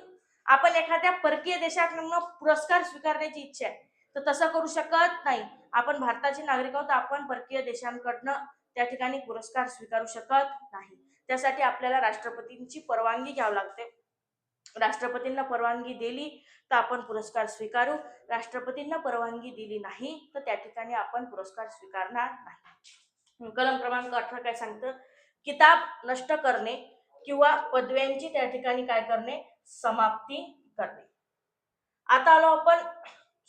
Speaker 1: आपण एखाद्या परकीय देशाकडून पुरस्कार स्वीकारण्याची इच्छा आहे तर तसं करू शकत नाही. आपण भारताचे नागरिक आहोत, आपण परकीय देशांकडनं त्या ठिकाणी पुरस्कार स्वीकारू शकत नाही. त्यासाठी आपल्याला राष्ट्रपतींची परवानगी घ्यावी लागते. राष्ट्रपतींना परवानगी दिली तर आपण पुरस्कार स्वीकारू, राष्ट्रपतींना परवानगी दिली नाही तर त्या ठिकाणी आपण पुरस्कार स्वीकारणार नाही. कलम क्रमांक 18 काय सांगतं? किताब नष्ट करणे किंवा पदव्यांची त्या ठिकाणी काय करणे? समाप्ती करणे. आता आलो आपण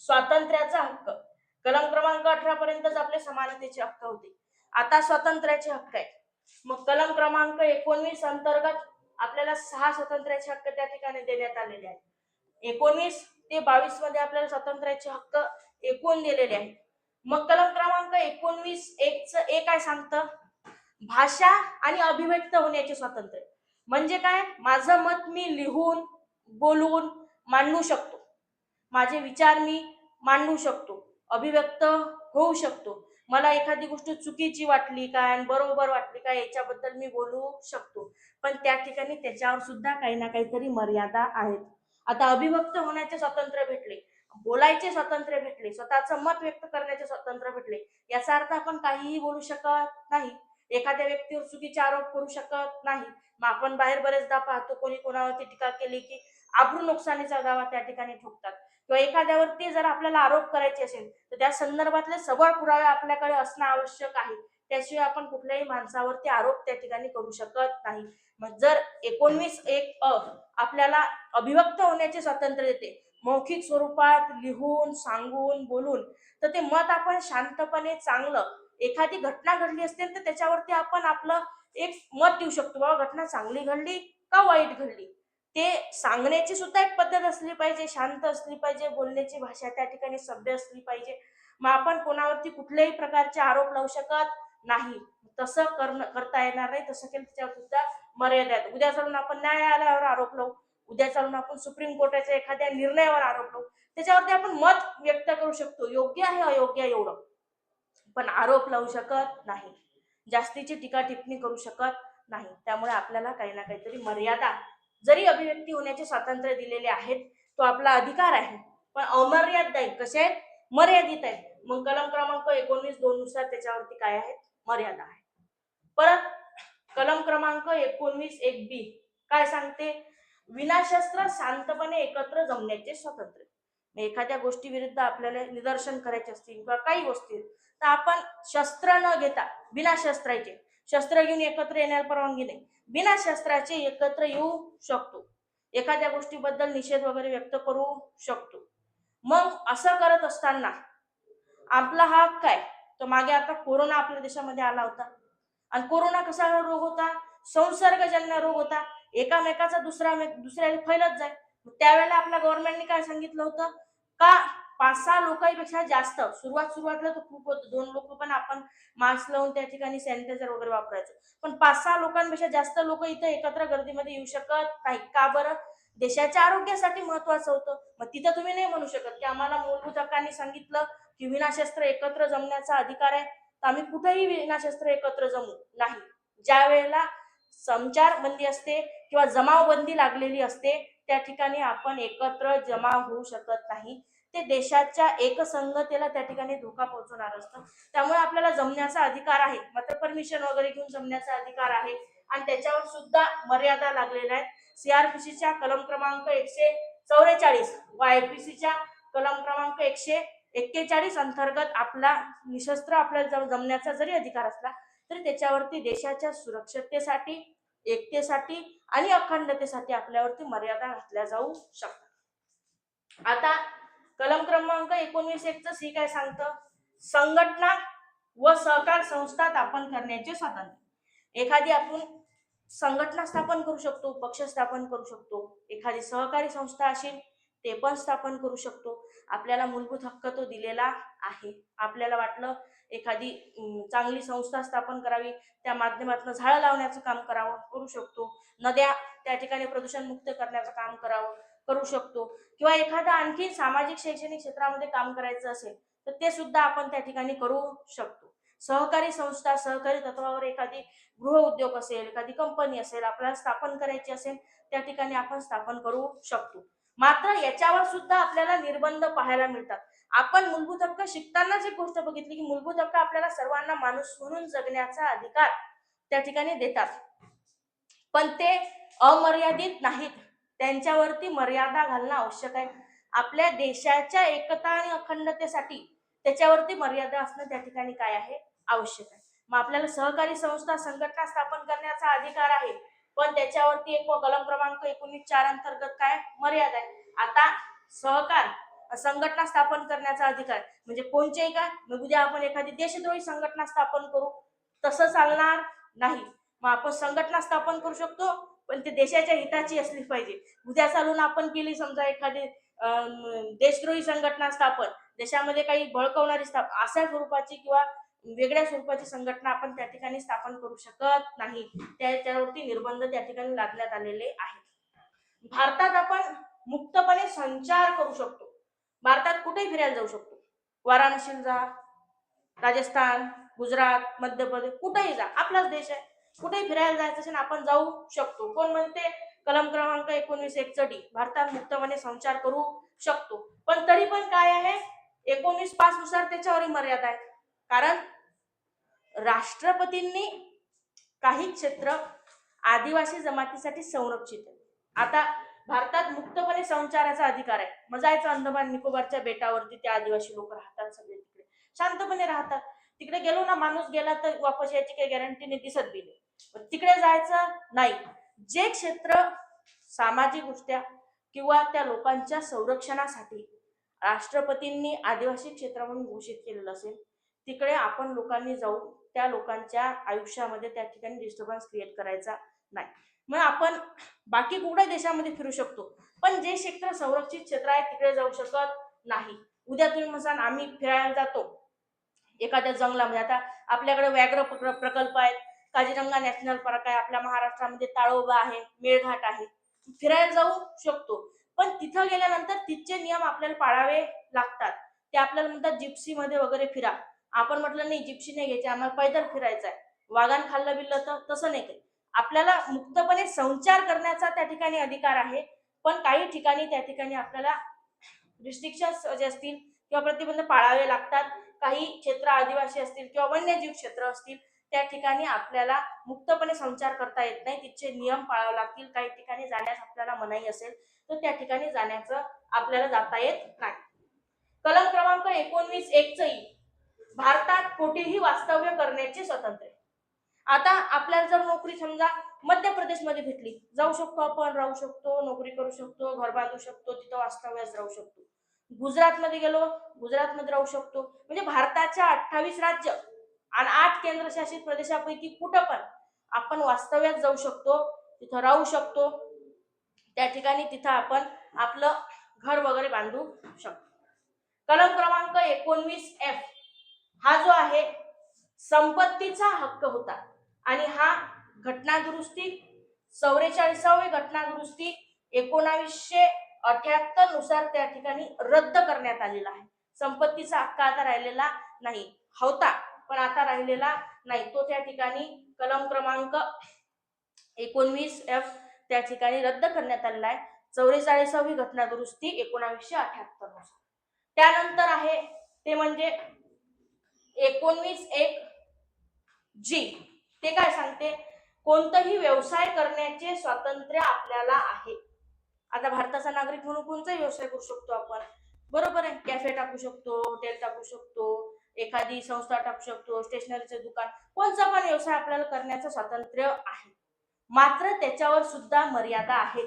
Speaker 1: स्वातंत्र्याचा हक्क. कलम क्रमांक 18 पर्यंतच आपले समानतेचे हक्क होते. आता स्वातंत्र्याचे हक्क आहे. मग कलम क्रमांक 19 अंतर्गत आपल्याला 6 स्वातंत्र्याचे हक्क त्या ठिकाणी देण्यात आलेले आहेत. 19 ते 22 मध्ये आपल्याला स्वातंत्र्याचे हक्क एकूण दिलेले आहेत. मग कलम क्रमांक 19(1) ए काय सांगतं? भाषा आणि अभिव्यक्त होण्याचे स्वातंत्र्य. म्हणजे काय? माझं मत मी लिहून बोलून मांडू शकतो, माझे विचार मी मांडू शकतो, अभिव्यक्त होऊ शकतो. मला एखादी गोष्ट चुकीची वाटली काय आणि बरोबर वाटली काय याच्याबद्दल मी बोलू शकतो, पण त्या ठिकाणी त्याच्यावर सुद्धा काही ना काहीतरी मर्यादा आहेत. आता अभिव्यक्त होण्याचे स्वातंत्र्य भेटले, बोलायचे स्वातंत्र्य भेटले, स्वतःचं मत व्यक्त करण्याचे स्वातंत्र्य भेटले, याचा अर्थ आपण काहीही बोलू शकत नाही, एखाद्या व्यक्तीवर चुकीचे आरोप करू शकत नाही. मग आपण बाहेर बरेचदा पाहतो कोणी कोणावरती टीका केली की आब्रू नुकसानीचा दावा त्या ठिकाणी ठोकतात, किंवा एखाद्यावरती जर आपल्याला आरोप करायचे असेल तर त्या संदर्भातले सबळ पुरावे आपल्याकडे असणं आवश्यक आहे, त्याशिवाय आपण कुठल्याही माणसावरती आरोप त्या ठिकाणी करू शकत नाही. मग जर 19(1) आपल्याला अभिव्यक्त होण्याचे स्वातंत्र्य देते, मौखिक स्वरूपात लिहून सांगून बोलून, तर ते मत आपण शांतपणे चांगलं, एखादी घटना घडली असेल तर त्याच्यावरती आपण आपलं एक मत देऊ शकतो, बाबा घटना चांगली घडली का वाईट घडली, ते सांगण्याची सुद्धा एक पद्धत असली पाहिजे, शांत असली पाहिजे, बोलण्याची भाषा त्या ठिकाणी सभ्य असली पाहिजे. मग आपण कोणावरती कुठल्याही प्रकारचे आरोप लावू शकत नाही, तसं करता येणार नाही. तसं केलं त्याच्यावर सुद्धा मर्यादा आहेत. उद्या चालून आपण न्यायालयावर आरोप लावू, उद्या चालून आपण सुप्रीम कोर्टाच्या एखाद्या निर्णयावर आरोप लावू, त्याच्यावरती आपण मत व्यक्त करू शकतो, योग्य आहे अयोग्य आहे एवढं, पण आरोप लावू शकत नाही, जास्तीची टीका टिप्पणी करू शकत नाही. त्यामुळे आपल्याला काही ना काहीतरी मर्यादा, जरी अभिव्यक्ती होण्याचे स्वातंत्र्य दिलेले आहेत, तो आपला अधिकार आहे, पण अमर्यादित आहे. कसे आहेत? मर्यादित आहेत. मग कलम क्रमांक 19(2) नुसार त्याच्यावरती काय आहे? मर्यादा आहे. परत कलम क्रमांक 19(1) काय सांगते? विनाशस्त्र शांतपणे एकत्र जमण्याचे स्वातंत्र्य. एखाद्या गोष्टी विरुद्ध आपल्याला निदर्शन करायचे असतील किंवा काही गोष्टी, तर आपण शस्त्र न घेता, बिना शस्त्राचे, शस्त्र घेऊन एकत्र येण्याला परवानगी नाही, बिना शस्त्राचे एकत्र येऊ शकतो, एखाद्या गोष्टीबद्दल निषेध वगैरे व्यक्त करू शकतो. मग असं करत असताना आपला हा हक्क आहे. तो मागे आता कोरोना आपल्या देशामध्ये आला होता, आणि कोरोना कसा रोग होता? संसर्गजन्य रोग होता, एकामेकाचा दुसऱ्याला फैलत जाय. त्यावेळेला आपल्या गव्हर्नमेंटने काय सांगितलं होतं का 5-6 लोकांपेक्षा जास्त, सुरुवातीला तर खूप होतं, 2 लोक पण आपण मास्क लावून त्या ठिकाणी सॅनिटायझर वगैरे वापरायचो, पण 5-6 लोकांपेक्षा जास्त लोक इथं एकत्र गर्दीमध्ये येऊ शकत नाही. का बरं? देशाच्या आरोग्यासाठी महत्वाचं होतं. मग तिथं तुम्ही नाही म्हणू शकत की आम्हाला मूलभूत हक्कांनी सांगितलं की विनाशस्त्र एकत्र जमण्याचा अधिकार आहे, तर आम्ही कुठेही विनाशस्त्र एकत्र जमू नाही. ज्या वेळेला संचारबंदी असते किंवा जमावबंदी लागलेली असते, त्या ठिकाणी आपण एकत्र जमा होऊ शकत नाही, ते देशाच्या एकसंघतेला त्या ठिकाणी धोका पोहोचवणार असतं. त्यामुळे आपल्याला जमण्याचा अधिकार आहे, मात्र परमिशन वगैरे घेऊन जमण्याचा अधिकार आहे, आणि त्याच्यावर सुद्धा मर्यादा लागलेल्या आहेत. सीआरपीसीच्या कलम क्रमांक 144, वायपीसीच्या कलम क्रमांक 141 अंतर्गत आपला निशस्त्र आपल्याला जमण्याचा जरी अधिकार असला तरी त्याच्यावरती देशाच्या सुरक्षिततेसाठी, एकतेसाठी आणि अखंडतेसाठी आपल्यावरती मर्यादा घातल्या जाऊ शकतात. आता कलम क्रमांक 19(1) काय सांगतं? संघटना व सहकार संस्था स्थापन करण्याचे स्वातंत्र्य. एखादी आपण संघटना स्थापन करू शकतो, पक्ष स्थापन करू शकतो, एखादी सहकारी संस्था असेल ते पण स्थापन करू शकतो. आपल्याला मूलभूत हक्क तो दिलेला आहे. आपल्याला वाटलं एखादी चांगली संस्था स्थापन करावी, त्या माध्यमातून झाडं लावण्याचं काम करावं, करू शकतो. नद्या त्या ठिकाणी प्रदूषण मुक्त करण्याचं काम करावं, करू शकतो. किंवा एखादा आणखी सामाजिक शैक्षणिक क्षेत्रामध्ये काम करायचं असेल तर ते सुद्धा आपण त्या ठिकाणी करू शकतो. सहकारी संस्था, सहकारी तत्वावर एखादी गृह उद्योग असेल, एखादी कंपनी असेल आपल्याला स्थापन करायची असेल, त्या ठिकाणी आपण स्थापन करू शकतो. मात्र याच्यावर सुद्धा आपल्याला निर्बंध पाहायला मिळतात. आपण मूलभूत हक्क शिकतानाच एक गोष्ट बघितली की मूलभूत हक्क आपल्याला सर्वांना माणूस म्हणून जगण्याचा अधिकार त्या ठिकाणी देतात, पण ते अमर्यादित नाहीत, त्यांच्यावरती मर्यादा घालणं आवश्यक आहे. आपल्या देशाच्या एकता आणि अखंडतेसाठी त्याच्यावरती मर्यादा असणं त्या ठिकाणी काय आहे, आवश्यक आहे. मग आपल्याला सहकारी संस्था संघटना स्थापन करण्याचा अधिकार आहे, पण त्याच्यावरती एक कलम क्रमांक 19(4) अंतर्गत काय मर्यादा आहे. आता सहकार संघटना स्थापन करण्याचा अधिकार म्हणजे कोणच्याही काय, मग उद्या आपण एखादी देशद्रोही संघटना स्थापन करू, तसं चालणार नाही. मग आपण संघटना स्थापन करू शकतो, पण ते देशाच्या हिताची असली पाहिजे. उद्या चालून आपण केली समजा एखादी देशद्रोही संघटना स्थापन, देशामध्ये काही भडकवणारी अशा स्वरूपाची किंवा वेगळ्या स्वरूपाची संघटना आपण त्या ठिकाणी स्थापन करू शकत नाही. त्याच्यावरती निर्बंध त्या ठिकाणी लादण्यात आलेले आहेत. भारतात आपण मुक्तपणे संचार करू शकतो. भारतात कुठेही फिरायला जाऊ शकतो. वाराणसीला जा, राजस्थान, गुजरात, मध्य प्रदेश, कुठेही जा, आपलाच देश आहे. कुठेही फिरायला जायचं असेल आपण जाऊ शकतो. कोण म्हणते कलम क्रमांक 19(1) भारतात मुक्तपणे संचार करू शकतो. पण तरी पण काय आहे, 19(5) नुसार त्याच्यावर मर्यादा आहे. कारण राष्ट्रपतींनी काही क्षेत्र आदिवासी जमातीसाठी संरक्षित आहे. आता भारतात मुक्तपणे संचाराचा अधिकार आहे. मग जायचं अंदमान निकोबारच्या बेटावरती, ते आदिवासी लोक राहतात, सगळे तिकडे शांतपणे राहतात. तिकडे गेलो ना, माणूस गेला तर वापस यायची काही गॅरंटी नाही, दिसत बी नाही, तिकडे जायचं नाही. जे क्षेत्र सामाजिक दृष्ट्या किंवा त्या लोकांच्या संरक्षणासाठी राष्ट्रपतींनी आदिवासी क्षेत्र म्हणून घोषित केलेलं असेल, तिकडे आपण लोकांनी जाऊन त्या लोकांच्या आयुष्यामध्ये त्या ठिकाणी डिस्टर्बन्स क्रिएट करायचा नाही. मग आपण बाकी कुठल्या देशामध्ये फिरू शकतो, पण जे क्षेत्र संरक्षित क्षेत्र आहे तिकडे जाऊ शकत नाही. उद्या तुम्ही म्हणसाल आम्ही फिरायला जातो एखाद्या जंगलामध्ये. आता आपल्याकडे व्याघ्र प्रकल्प आहेत, काझीरंगा नॅशनल पार्क आहे, आपल्या महाराष्ट्रामध्ये ताळोबा आहे, मेळघाट आहे, फिरायला जाऊ शकतो. पण तिथं गेल्यानंतर तिथचे नियम आपल्याला पाळावे लागतात. ते आपल्याला म्हणतात जिप्सी मध्ये वगैरे फिरा. आपण म्हटलं नाही, जिप्सी नाही घ्यायची, आम्हाला पैदल फिरायचं आहे, वाघान खाल्लं बिल्लं तर तसं नाही काही. आपल्याला मुक्तपणे संचार करण्याचा त्या ठिकाणी अधिकार आहे, पण काही ठिकाणी त्या ठिकाणी आपल्याला रिस्ट्रिक्शन्स जे असतील किंवा प्रतिबंध पाळावे लागतात. काही क्षेत्र आदिवासी असतील किंवा वन्यजीव क्षेत्र असतील, त्या ठिकाणी आपल्याला मुक्तपणे संचार करता येत नाही, तिथचे नियम पाळावे लागतील. काही ठिकाणी जाण्यास आपल्याला मनाई असेल तर त्या ठिकाणी जाण्याचं आपल्याला जाता येत नाही. कलम क्रमांक 19(1) भारतात कोठेही वास्तव्य करण्याचे स्वातंत्र्य. आता आपल्याला जर नोकरी समजा मध्य प्रदेशमध्ये भेटली, जाऊ शकतो, आपण राहू शकतो, नोकरी करू शकतो, घर बांधू शकतो, तिथं वास्तव्यास राहू शकतो. गुजरातमध्ये गेलो, गुजरातमध्ये राहू शकतो. म्हणजे भारताच्या 28 राज्य आणि 8 केंद्रशासित प्रदेशापैकी कुठं पण आपण वास्तव्यात जाऊ शकतो, तिथं राहू शकतो. त्या ठिकाणी तिथं आपण आपलं घर वगैरे बांधू शकतो. कलम क्रमांक 19(f) हा जो आहे संपत्तीचा हक्क होता, आणि हा घटना दुरुस्ती 44वी घटना दुरुस्ती 1978 नुसार त्या ठिकाणी रद्द करण्यात आलेला आहे. संपत्तीचा हक्क आता राहिलेला नाही, होता पण आता राहिलेला नाही. तो त्या ठिकाणी कलम क्रमांक 19(f) त्या ठिकाणी रद्द करण्यात आलेला आहे. 44वी घटना दुरुस्ती 1978 नुसार. त्यानंतर आहे ते म्हणजे 19(1)G. ते काय सांगते, कोणताही व्यवसाय करण्याचे स्वातंत्र्य आपल्याला आहे. आता भारताचा नागरिक म्हणून कोणताही व्यवसाय करू शकतो आपण, बरोबर आहे. कॅफे टाकू शकतो, हॉटेल टाकू शकतो, एखादी संस्था टाकू शकतो, स्टेशनरीचं दुकान, कोणता पण व्यवसाय आपल्याला करण्याचं स्वातंत्र्य आहे. मात्र त्याच्यावर सुद्धा मर्यादा आहेत.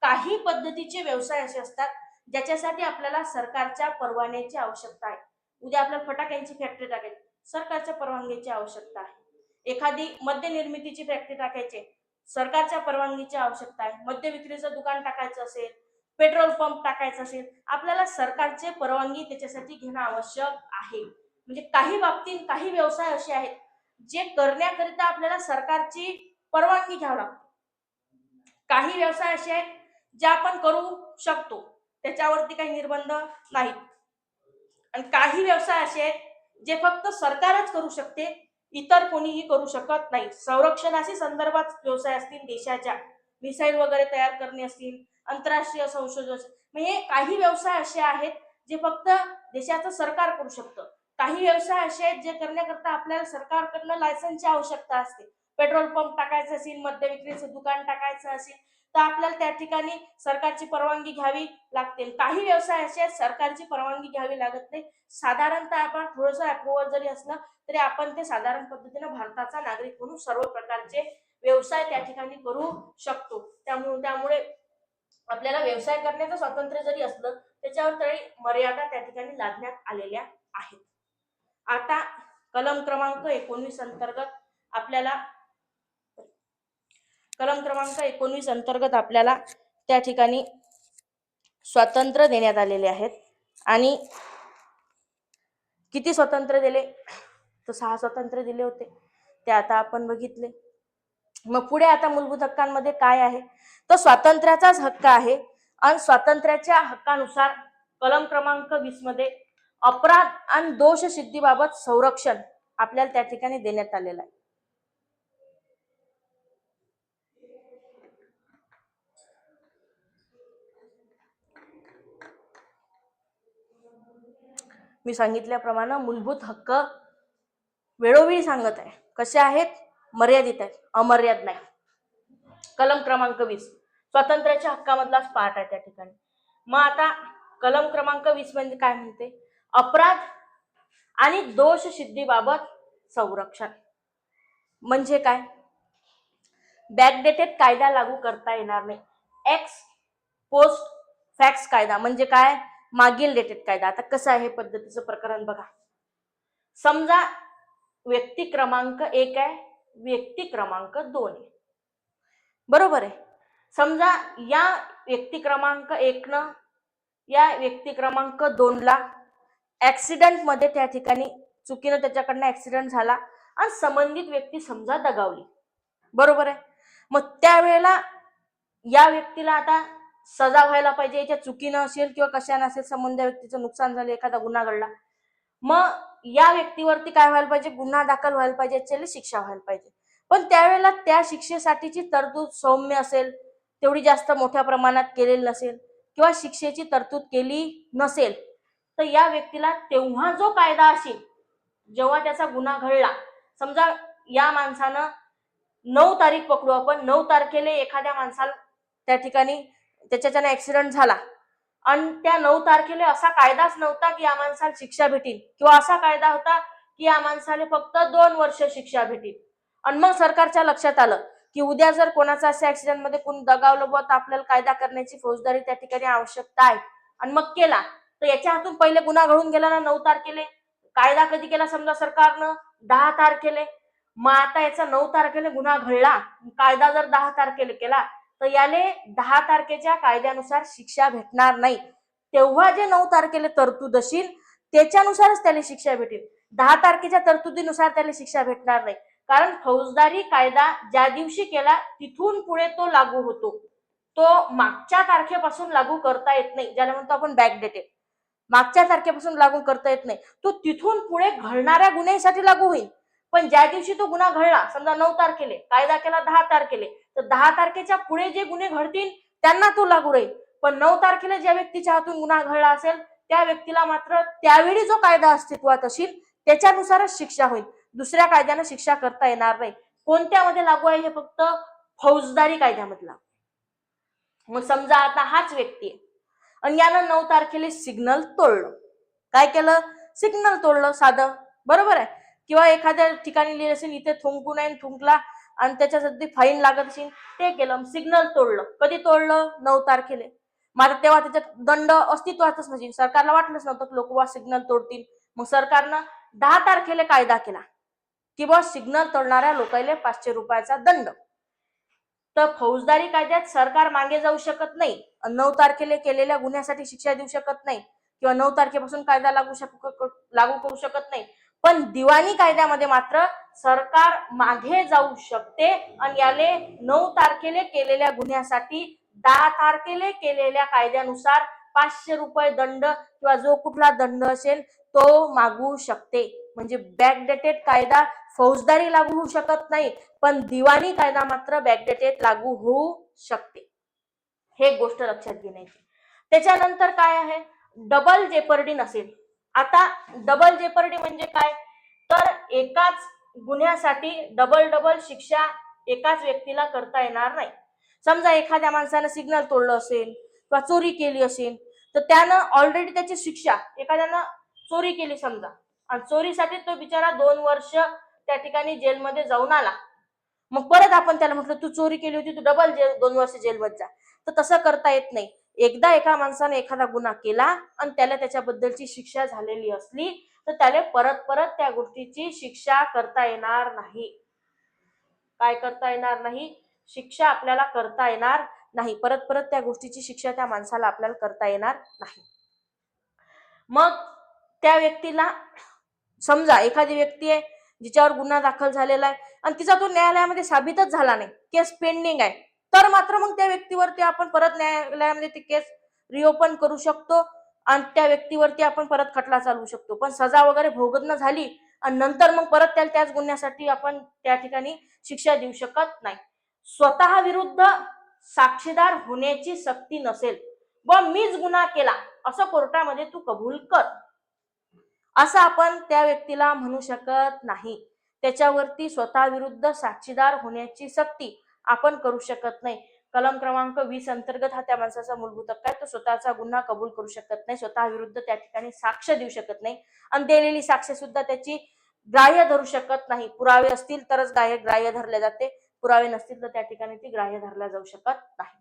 Speaker 1: काही पद्धतीचे व्यवसाय असे असतात ज्याच्यासाठी आपल्याला सरकारच्या परवान्याची आवश्यकता आहे. उद्या आपल्याला फटाक्यांची फॅक्टरी टाकायची, सरकारच्या परवानगीची आवश्यकता आहे. एखादी मद्य निर्मितीची फॅक्टरी टाकायची, सरकारच्या परवानगीची आवश्यकता आहे. मद्य विक्रीचं दुकान टाकायचं असेल, पेट्रोल पंप टाकायचं असेल, आपल्याला सरकारचे परवानगी त्याच्यासाठी घेणं आवश्यक आहे. म्हणजे काही बाबतीत काही व्यवसाय असे आहेत जे करण्याकरिता आपल्याला सरकारची परवानगी घ्यावी लागते. काही व्यवसाय असे आहेत जे आपण करू शकतो, त्याच्यावरती काही निर्बंध नाहीत. आणि काही व्यवसाय असे आहेत जे फक्त सरकारच करू शकते, इतर कोणीही करू शकत नाही. संरक्षणाशी संदर्भात व्यवसाय असतील देशाच्या, मिसाईल वगैरे तयार करणे असतील, आंतरराष्ट्रीय संशोधन, म्हणजे काही व्यवसाय असे आहेत जे फक्त देशाचं सरकार करू शकतं. काही व्यवसाय असे आहेत जे करण्याकरता आपल्याला सरकारकडनं लायसन्सची आवश्यकता असते. पेट्रोल पंप टाकायचं असेल, मद्य विक्रीचं दुकान टाकायचं असेल तर आपल्याला त्या ठिकाणी सरकारची परवानगी घ्यावी लागते. काही व्यवसाय असे आहेत सरकारची परवानगी घ्यावी लागत नाही. साधारणतः आपण थोडंसं अप्रुव्हल जरी असलं तरी आपण ते साधारण पद्धतीने भारताचा नागरिक म्हणून सर्व प्रकारचे व्यवसाय त्या ठिकाणी करू शकतो. त्यामुळे आपल्याला व्यवसाय करण्याचं स्वातंत्र्य जरी असलं त्याच्यावर तरी मर्यादा त्या ठिकाणी लादण्यात आलेल्या आहेत. आता कलम क्रमांक 19 अंतर्गत आपल्याला त्या ठिकाणी स्वातंत्र्य देण्यात आलेले आहेत. आणि किती स्वातंत्र्य दिले तर 6 स्वातंत्र्य दिले होते, ते आता आपण बघितले. मग पुढे आता मूलभूत हक्कांमध्ये काय आहे तर स्वातंत्र्याचाच हक्क आहे. आणि स्वातंत्र्याच्या हक्कानुसार कलम क्रमांक 20 मध्ये अपराध आणि दोष सिद्धीबाबत संरक्षण आपल्याला त्या ठिकाणी देण्यात आलेलं आहे. मी सांगितल्याप्रमाणे मूलभूत हक्क वेळोवेळी सांगत आहे कसे आहेत, मर्यादित आहेत, अमर्याद नाही. कलम क्रमांक 20 स्वातंत्र्याच्या हक्कामधलाच पार्ट आहे त्या ठिकाणी. मग आता कलम क्रमांक 20 म्हणजे काय म्हणते, अपराध आणि दोष सिद्धीबाबत संरक्षण म्हणजे काय, बॅकडेटेड कायदा लागू करता येणार नाही. एक्स पोस्ट फॅक्स कायदा म्हणजे काय, मागील डेटेड कायदा. आता कसं आहे पद्धतीचं प्रकरण बघा. समजा व्यक्ती क्रमांक 1 आहे, व्यक्ती क्रमांक 2 आहे, बरोबर आहे. समजा या व्यक्ती क्रमांक 1 न या व्यक्ती क्रमांक 2 ला ऍक्सिडेंट मध्ये त्या ठिकाणी चुकीनं त्याच्याकडनं ऍक्सिडेंट झाला आणि संबंधित व्यक्ती समजा दगावली, बरोबर आहे. मग त्यावेळेला या व्यक्तीला आता सजा व्हायला पाहिजे, याच्या चुकीनं असेल किंवा कशानं असेल, संबंधित व्यक्तीचं नुकसान झालं, एखादा गुन्हा घडला, मग या व्यक्तीवरती काय व्हायला पाहिजे, गुन्हा दाखल व्हायला पाहिजे, याची शिक्षा व्हायला पाहिजे. पण त्यावेळेला त्या शिक्षेसाठीची तरतूद सौम्य असेल, तेवढी जास्त मोठ्या प्रमाणात केलेली नसेल किंवा शिक्षेची तरतूद केली नसेल तर या व्यक्तीला तेव्हा जो कायदा असेल, जेव्हा त्याचा गुन्हा घडला, समजा या माणसानं 9 तारीख पकडू आपण, 9 तारखेला एखाद्या माणसाला त्या ठिकाणी त्याच्याच्याने ऍक्सिडेंट झाला आणि त्या 9 तारखेला असा कायदाच नव्हता की या माणसाला शिक्षा भेटेल, किंवा असा कायदा होता की या माणसाला फक्त 2 वर्ष शिक्षा भेटेल. आणि मग सरकारच्या लक्षात आलं की उद्या जर कोणाचा अशा ऍक्सिडेंट मध्ये कोणी दगावलं बुवा तर आपल्याला कायदा करण्याची फौजदारी त्या ठिकाणी आवश्यकता आहे, आणि मग केला तर याच्या हातून पहिले गुन्हा घडून गेला ना 9 तारखेला, कायदा कधी केला समजा सरकारनं 10 तारखेला, मग आता याचा 9 तारखेला गुन्हा घडला, कायदा जर 10 तारखेला केला तर याले 10 तारखेच्या कायद्यानुसार शिक्षा भेटणार नाही. तेव्हा जे 9 तारखेला तरतूद असेल त्याच्यानुसारच त्याला शिक्षा भेटेल. 10 तारखेच्या तरतुदीनुसार त्याला शिक्षा भेटणार नाही, कारण फौजदारी कायदा ज्या दिवशी केला तिथून पुढे तो लागू होतो, तो मागच्या तारखेपासून लागू करता येत नाही, ज्याला म्हणतो आपण बॅकडेटेड. मागच्या तारखेपासून लागू करता येत नाही, तो तिथून पुढे घडणाऱ्या गुन्ह्यासाठी लागू होईल. पण ज्या दिवशी तो गुन्हा घडला, समजा 9 तारखेला कायदा केला 10 तारखेला, तर 10 तारखेच्या पुढे जे गुन्हे घडतील त्यांना तो लागू राहील. पण 9 तारखेला ज्या व्यक्तीच्या हातून गुन्हा घडला असेल त्या व्यक्तीला मात्र त्यावेळी जो कायदा अस्तित्वात असेल त्याच्यानुसारच शिक्षा होईल, दुसऱ्या कायद्याने शिक्षा करता येणार नाही. कोणत्यामध्ये लागू आहे, हे फक्त फौजदारी कायद्यामधला. मग समजा आता हाच व्यक्ती आहे आणि यानं 9 तारखेला सिग्नल तोडलं, काय केलं, सिग्नल तोडलं साधं, बरोबर आहे. किंवा एखाद्या ठिकाणी लिहिलं असेल इथे थुंकू नये, थुंकला आणि त्याच्यासाठी फाईन लागत असेल, ते केलं, सिग्नल तोडलं. कधी तोडलं, 9 तारखेला. मात्र तेव्हा त्याच्यात दंड अस्तित्वातच नसेल, सरकारला वाटलंच नव्हतं की लोक सिग्नल तोडतील. मग सरकारनं 10 तारखेला कायदा केला की बा सिग्नल तोडणाऱ्या लोकांना 500 रुपयाचा दंड. तर फौजदारी कायद्यात सरकार मागे जाऊ शकत नाही, 9 तारखेला केलेल्या गुन्ह्यासाठी शिक्षा देऊ शकत नाही किंवा 9 तारखेपासून कायदा लागू करू शकत नाही. पण दिवाणी कायद्यामध्ये मात्र सरकार मागे जाऊ शकते आणि याले 9 तारखेला केलेल्या गुन्ह्यासाठी 10 तारखेला केलेल्या कायद्यानुसार 500 रुपये दंड किंवा जो कुठला दंड असेल तो मागू शकते. म्हणजे बॅकडेटेड कायदा फौजदारी लागू होऊ शकत नाही, पण दिवाणी कायदा मात्र बॅकडेटेड लागू होऊ शकते. हे एक गोष्ट लक्षात घेण्याची. त्याच्यानंतर काय आहे, डबल जेपर्डी नसेल. आता डबल जेपर्डी म्हणजे काय, तर एकाच गुन्ह्यासाठी डबल डबल शिक्षा एकाच व्यक्तीला करता येणार नाही. समजा एखाद्या माणसानं सिग्नल तोडलं असेल किंवा चोरी केली असेल, तर त्यानं ऑलरेडी त्याची शिक्षा, एखाद्यानं चोरी केली समजा आणि चोरीसाठी तो बिचारा 2 वर्ष त्या ठिकाणी जेलमध्ये जाऊन आला, मग परत आपण त्याला म्हटलं तू चोरी केली होती, तू डबल 2 वर्ष जेलमध्ये जा, तर तसं करता येत नाही. एकदा एका माणसाने एखादा गुन्हा केला आणि त्याला त्याच्याबद्दलची शिक्षा झालेली असली तर त्याला परत परत त्या गोष्टीची शिक्षा करता येणार नाही. काय करता येणार नाही, शिक्षा आपल्याला करता येणार नाही. परत परत त्या गोष्टीची शिक्षा त्या माणसाला आपल्याला करता येणार नाही. मग त्या व्यक्तीला, समजा एखादी व्यक्ती आहे जिच्यावर गुन्हा दाखल झालेला आहे आणि तिचा तो न्यायालयामध्ये साबितच झाला नाही, केस पेंडिंग आहे, तर मात्र मग त्या व्यक्तीवरती आपण परत न्यायालयामध्ये ती केस रिओपन करू शकतो आणि त्या व्यक्तीवरती आपण परत खटला चालवू शकतो. पण सजा वगैरे भोगत झाली आणि नंतर मग परत त्याला त्याच गुन्ह्यासाठी आपण त्या ठिकाणी शिक्षा देऊ शकत नाही. स्वतः विरुद्ध साक्षीदार होण्याची सक्ती नसेल, व मीच गुन्हा केला असं कोर्टामध्ये तू कबूल कर, असं आपण त्या व्यक्तीला म्हणू शकत नाही. त्याच्यावरती स्वतः विरुद्ध साक्षीदार होण्याची सक्ती आपण करू शकत नाही. कलम क्रमांक 20 अंतर्गत हा त्या माणसाचा मूलभूत हक्क आहे. तो स्वतःचा गुन्हा कबूल करू शकत नाही, स्वतः विरुद्ध त्या ठिकाणी साक्ष देऊ शकत नाही आणि दिलेली साक्ष सुद्धा त्याची ग्राह्य धरू शकत नाही. पुरावे असतील तरच ग्राह्य धरले जाते, पुरावे नसतील तर त्या ठिकाणी ती ग्राह्य धरल्या जाऊ शकत नाही.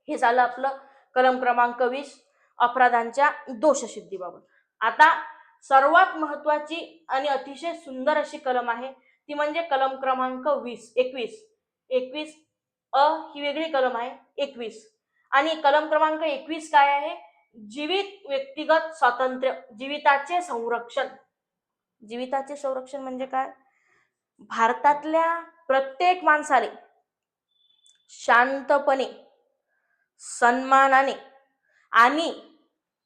Speaker 1: हे झालं आपलं कलम क्रमांक 20 अपराधांच्या दोषसिद्धीबाबत. आता सर्वात महत्वाची आणि अतिशय सुंदर अशी कलम आहे ती म्हणजे कलम क्रमांक 21 ही वेगळी कलम आहे 21. आणि कलम क्रमांक 21 काय आहे, जीवित व्यक्तिगत स्वातंत्र्य, जीविताचे संरक्षण. जीविताचे संरक्षण म्हणजे काय, भारतातल्या प्रत्येक माणसाने शांतपणे, सन्मानाने आणि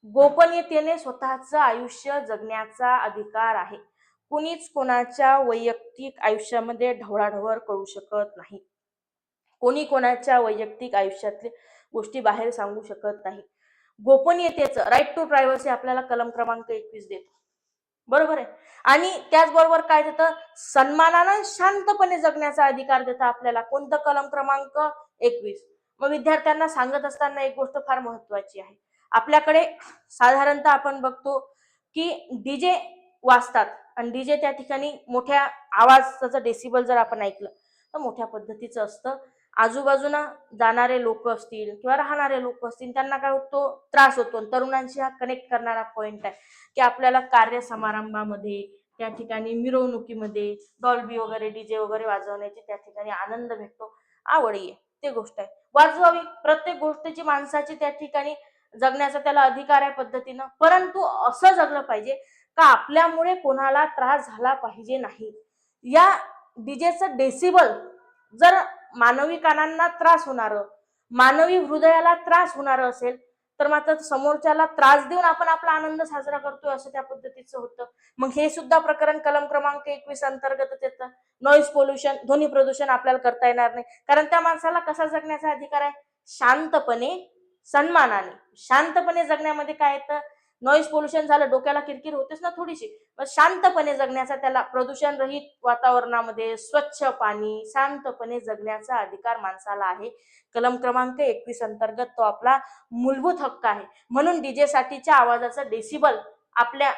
Speaker 1: गोपनीयतेने स्वतःचं आयुष्य जगण्याचा अधिकार आहे. कुणीच कोणाच्या वैयक्तिक आयुष्यामध्ये ढवळाढवळ करू शकत नाही. कोणी कोणाच्या वैयक्तिक आयुष्यातले गोष्टी बाहेर सांगू शकत नाही. गोपनीयतेचं राईट टू प्रायव्हसी आपल्याला कलम क्रमांक 21 देतो, बरोबर आहे. आणि त्याचबरोबर काय देतं, सन्मानानं शांतपणे जगण्याचा अधिकार देतं आपल्याला. कोणतं कलम क्रमांक 21. मग विद्यार्थ्यांना सांगत असताना एक गोष्ट फार महत्वाची आहे. आपल्याकडे साधारणतः आपण बघतो की डीजे वाजतात आणि डीजे त्या ठिकाणी मोठ्या आवाजाचं डेसिबल जर आपण ऐकलं तर मोठ्या पद्धतीचं असतं. आजूबाजूला जाणारे लोक असतील किंवा राहणारे लोक असतील त्यांना काय होतो, त्रास होतो. तरुणांशी हा कनेक्ट करणारा पॉइंट आहे की आपल्याला कार्य समारंभामध्ये त्या ठिकाणी मिरवणुकीमध्ये डॉल्बी वगैरे डीजे वगैरे वाजवण्याची त्या ठिकाणी आनंद भेटतो, आवड आहे, ते गोष्ट आहे, वाजवावी. प्रत्येक गोष्टीची माणसाची त्या ठिकाणी जगण्याचा त्याला अधिकार आहे पद्धतीनं, परंतु असं जगलं पाहिजे का आपल्यामुळे कोणाला त्रास झाला पाहिजे नाही. या डीजेचं डेसिबल जर मानवी कानांना त्रास होणार, मानवी हृदयाला त्रास होणार असेल तर मात्र समोरच्याला त्रास देऊन आपण आपला आनंद साजरा करतोय असं त्या पद्धतीचं होतं. मग हे सुद्धा प्रकरण कलम क्रमांक 21 अंतर्गतच येतं. नॉईज पोल्युशन, ध्वनी प्रदूषण आपल्याला करता येणार नाही, कारण त्या माणसाला कसा जगण्याचा अधिकार आहे, शांतपणे, सन्मानाने. शांतपणे जगण्यामध्ये काय येतं, नॉईज पोल्युशन झालं, डोक्याला किरकिर होतेच ना थोडीशी, मग शांतपणे जगण्याचा, त्याला प्रदूषण रहित वातावरणामध्ये स्वच्छ पाणी, शांतपणे जगण्याचा अधिकार माणसाला आहे. कलम क्रमांक 21 अंतर्गत तो आपला मूलभूत हक्क आहे. म्हणून डीजे साठीच्या आवाजाचा डेसिबल आपल्या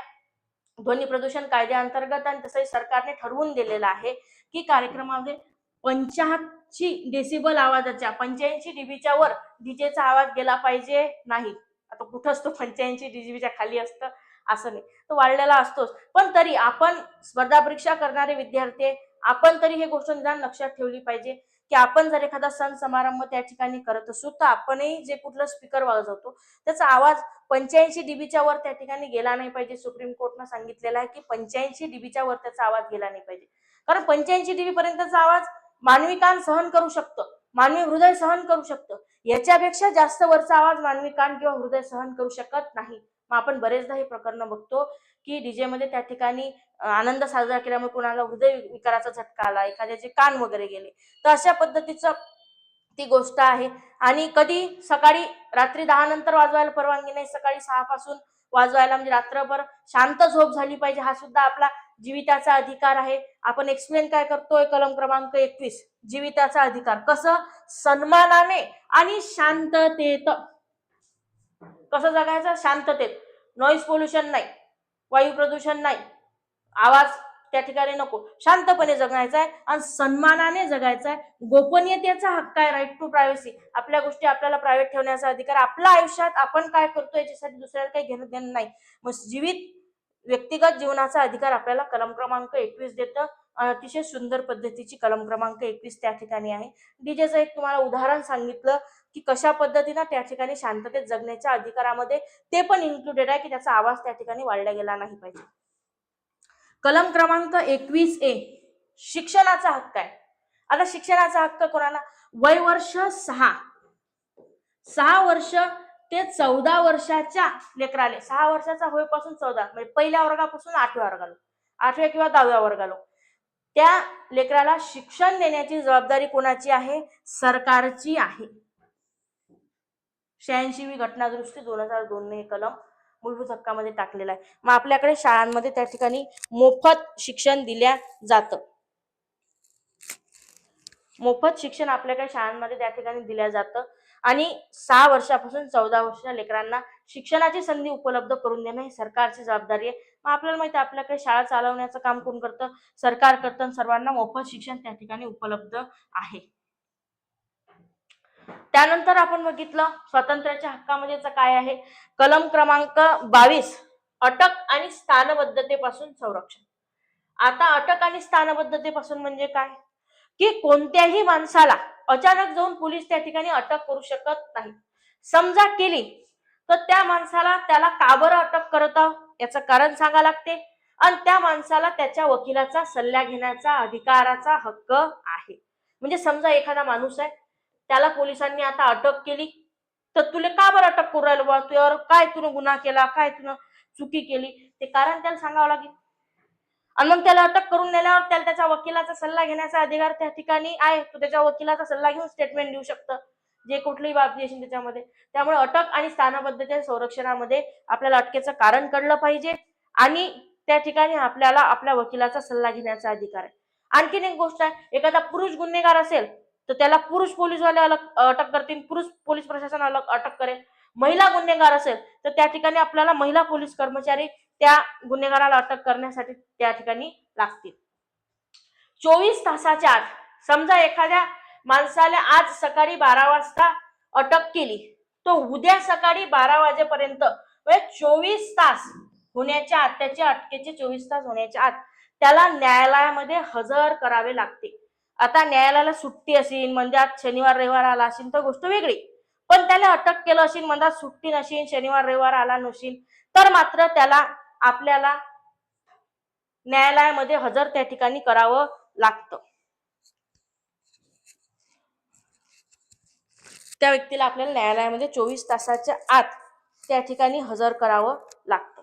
Speaker 1: ध्वनी प्रदूषण कायद्याअंतर्गत आणि तसंही सरकारने ठरवून दिलेलं आहे की कार्यक्रमामध्ये 85 डेसिबल आवाजाच्या, 85 डीबीच्या वर डीजेचा आवाज गेला पाहिजे नाही. आता कुठंच तो 85 डीबीच्या खाली असतं असं नाही, तो वाढलेला असतोच. पण तरी आपण स्पर्धा परीक्षा करणारे विद्यार्थी, आपण तरी हे गोष्ट निदान लक्षात ठेवली पाहिजे की आपण जर एखादा सण समारंभ त्या ठिकाणी करत असू तर आपणही जे कुठलं स्पीकर वाजवतो त्याचा आवाज 85 डीबीच्या वर त्या ठिकाणी गेला नाही पाहिजे. सुप्रीम कोर्टनं सांगितलेलं आहे की 85 डीबीच्या वर त्याचा आवाज गेला नाही पाहिजे, कारण 85 डीबी पर्यंतचा आवाज मानवी कान सहन करू शकतं, मानवी हृदय सहन करू शकतं. याच्यापेक्षा जास्त वरचा आवाज मानवी कान किंवा हृदय सहन करू शकत नाही. मग आपण बरेचदा हे प्रकरण बघतो की डीजे मध्ये त्या ठिकाणी आनंद साजरा केल्यामुळे कोणाला हृदय विकाराचा झटका आला, एखाद्याचे कान वगैरे गेले, तर अशा पद्धतीचं ती गोष्ट आहे. आणि कधी सकाळी रात्री 10 नंतर वाजवायला परवानगी नाही, सकाळी 6 पासून वाजवायला, म्हणजे रात्रभर शांत झोप झाली पाहिजे, हा सुद्धा आपला जीविताचा अधिकार आहे. आपण एक्सप्लेन काय करतोय, कलम क्रमांक 21, जीविताचा अधिकार. कसं? सन्मानाने आणि शांततेत. कसं जगायचं? शांततेत. नॉईज पोल्युशन नाही, वायू प्रदूषण नाही, आवाज त्या ठिकाणी नको, शांतपणे जगायचं आहे आणि सन्मानाने जगायचं आहे. गोपनीयतेचा हक्क आहे, राईट टू प्रायव्हसी. आपल्या गोष्टी आपल्याला प्रायव्हेट ठेवण्याचा अधिकार. आपल्या आयुष्यात आपण काय करतो याच्यासाठी दुसऱ्याला काही घेणं देणं नाही. मग जीवित व्यक्तिगत जीवनाचा अधिकार आपल्याला कलम क्रमांक 21 देतं. अतिशय सुंदर पद्धतीची कलम क्रमांक 21 त्या ठिकाणी आहे. डीजेचं एक तुम्हाला उदाहरण सांगितलं की कशा पद्धतीनं त्या ठिकाणी शांततेत जगण्याच्या अधिकारामध्ये ते पण इन्क्लुडेड आहे की त्याचा आवाज त्या ठिकाणी वाढला गेला नाही पाहिजे. कलम क्रमांक 21A, शिक्षणाचा हक्क आहे. आता शिक्षणाचा हक्क कोणाला? वय वर्ष 6 वर्ष ते 14 वर्षाच्या लेकराले, 6 वर्षाचा होईपासून 14, म्हणजे पहिल्या वर्गापासून 8व्या वर्गाला, 8व्या किंवा 10व्या वर्गाला, त्या लेकराला शिक्षण देण्याची जबाबदारी कोणाची आहे? सरकारची आहे. 86वी घटना दुरुस्ती 2002 ने कलम मूलभूत हक्कामध्ये टाकलेला आहे. मग आपल्याकडे शाळांमध्ये त्या ठिकाणी मोफत शिक्षण दिल्या जातं. मोफत शिक्षण आपल्याकडे शाळांमध्ये त्या ठिकाणी दिल्या जातं आणि 6 वर्षापासून 14 वर्षाच्या लेकरांना शिक्षणाची संधी उपलब्ध करून देणं ही सरकारची जबाबदारी आहे. मग आपल्याला माहिती आहे आपल्याकडे शाळा चालवण्याचं काम कोण करतं? सरकार करतं. सर्वांना मोफत शिक्षण त्या ठिकाणी उपलब्ध आहे. त्यानंतर आपण बघितलं स्वातंत्र्याच्या हक्कामध्ये काय आहे? कलम क्रमांक 22, अटक आणि स्थानबद्धतेपासून संरक्षण. आता अटक आणि स्थानबद्धतेपासून म्हणजे काय? की कोणत्याही माणसाला अचानक जाऊन पोलीस त्या ठिकाणी अटक करू शकत नाही. समजा केली तर त्या माणसाला त्याला का बरं अटक करत याचं कारण सांगा लागते आणि त्या माणसाला त्याच्या वकिलाचा सल्ला घेण्याचा अधिकाराचा हक्क आहे. म्हणजे समजा एखादा माणूस आहे, त्याला पोलिसांनी आता अटक केली, तर तुला का बरं अटक करू राहिलो बा, तुझ्यावर काय तुनं गुन्हा केला, काय तुनं चुकी केली, ते कारण त्याला सांगावं लागेल. आणि मग त्याला अटक करून नेल्यावर त्याला त्याच्या वकिलाचा सल्ला घेण्याचा अधिकार त्या ठिकाणी आहे. तो त्याच्या वकिलाचा सल्ला घेऊन स्टेटमेंट देऊ शकतं, जे कुठलीही बाबी असेल त्याच्यामध्ये. त्यामुळे अटक आणि स्थानबद्धतेच्या संरक्षणामध्ये आपल्याला अटकेचं कारण कळलं पाहिजे आणि त्या ठिकाणी आपल्याला आपल्या वकिलाचा सल्ला घेण्याचा अधिकार आहे. आणखीन एक गोष्ट आहे, एखादा पुरुष गुन्हेगार असेल तर त्याला पुरुष पोलीसवाले अलग अटक करतील, पुरुष पोलीस प्रशासन अलग अटक करेल. महिला गुन्हेगार असेल तर त्या ठिकाणी आपल्याला महिला पोलीस कर्मचारी त्या गुन्हेगाराला अटक करण्यासाठी त्या ठिकाणी लागतील. 24 तासाच्या आत, समजा एखाद्या माणसाला आज सकाळी 12 वाजता अटक केली, तो उद्या सकाळी 12 वाजेपर्यंत म्हणजे 24 तास होण्याच्या आत, त्याच्या अटकेचे 24 तास होण्याच्या आत त्याला न्यायालयामध्ये हजर करावे लागते. आता न्यायालयाला सुट्टी असेल, म्हणजे आज शनिवार रविवार आला असेल तर गोष्ट वेगळी, पण त्याला अटक केलं असेल, म्हणजे सुट्टी नसेल, शनिवार रविवार आला नसेल, तर मात्र त्याला आपल्याला न्यायालयामध्ये हजर त्या ठिकाणी करावं लागतं. त्या व्यक्तीला आपल्याला न्यायालयामध्ये 24 तासाच्या आत त्या ठिकाणी हजर करावं लागतं.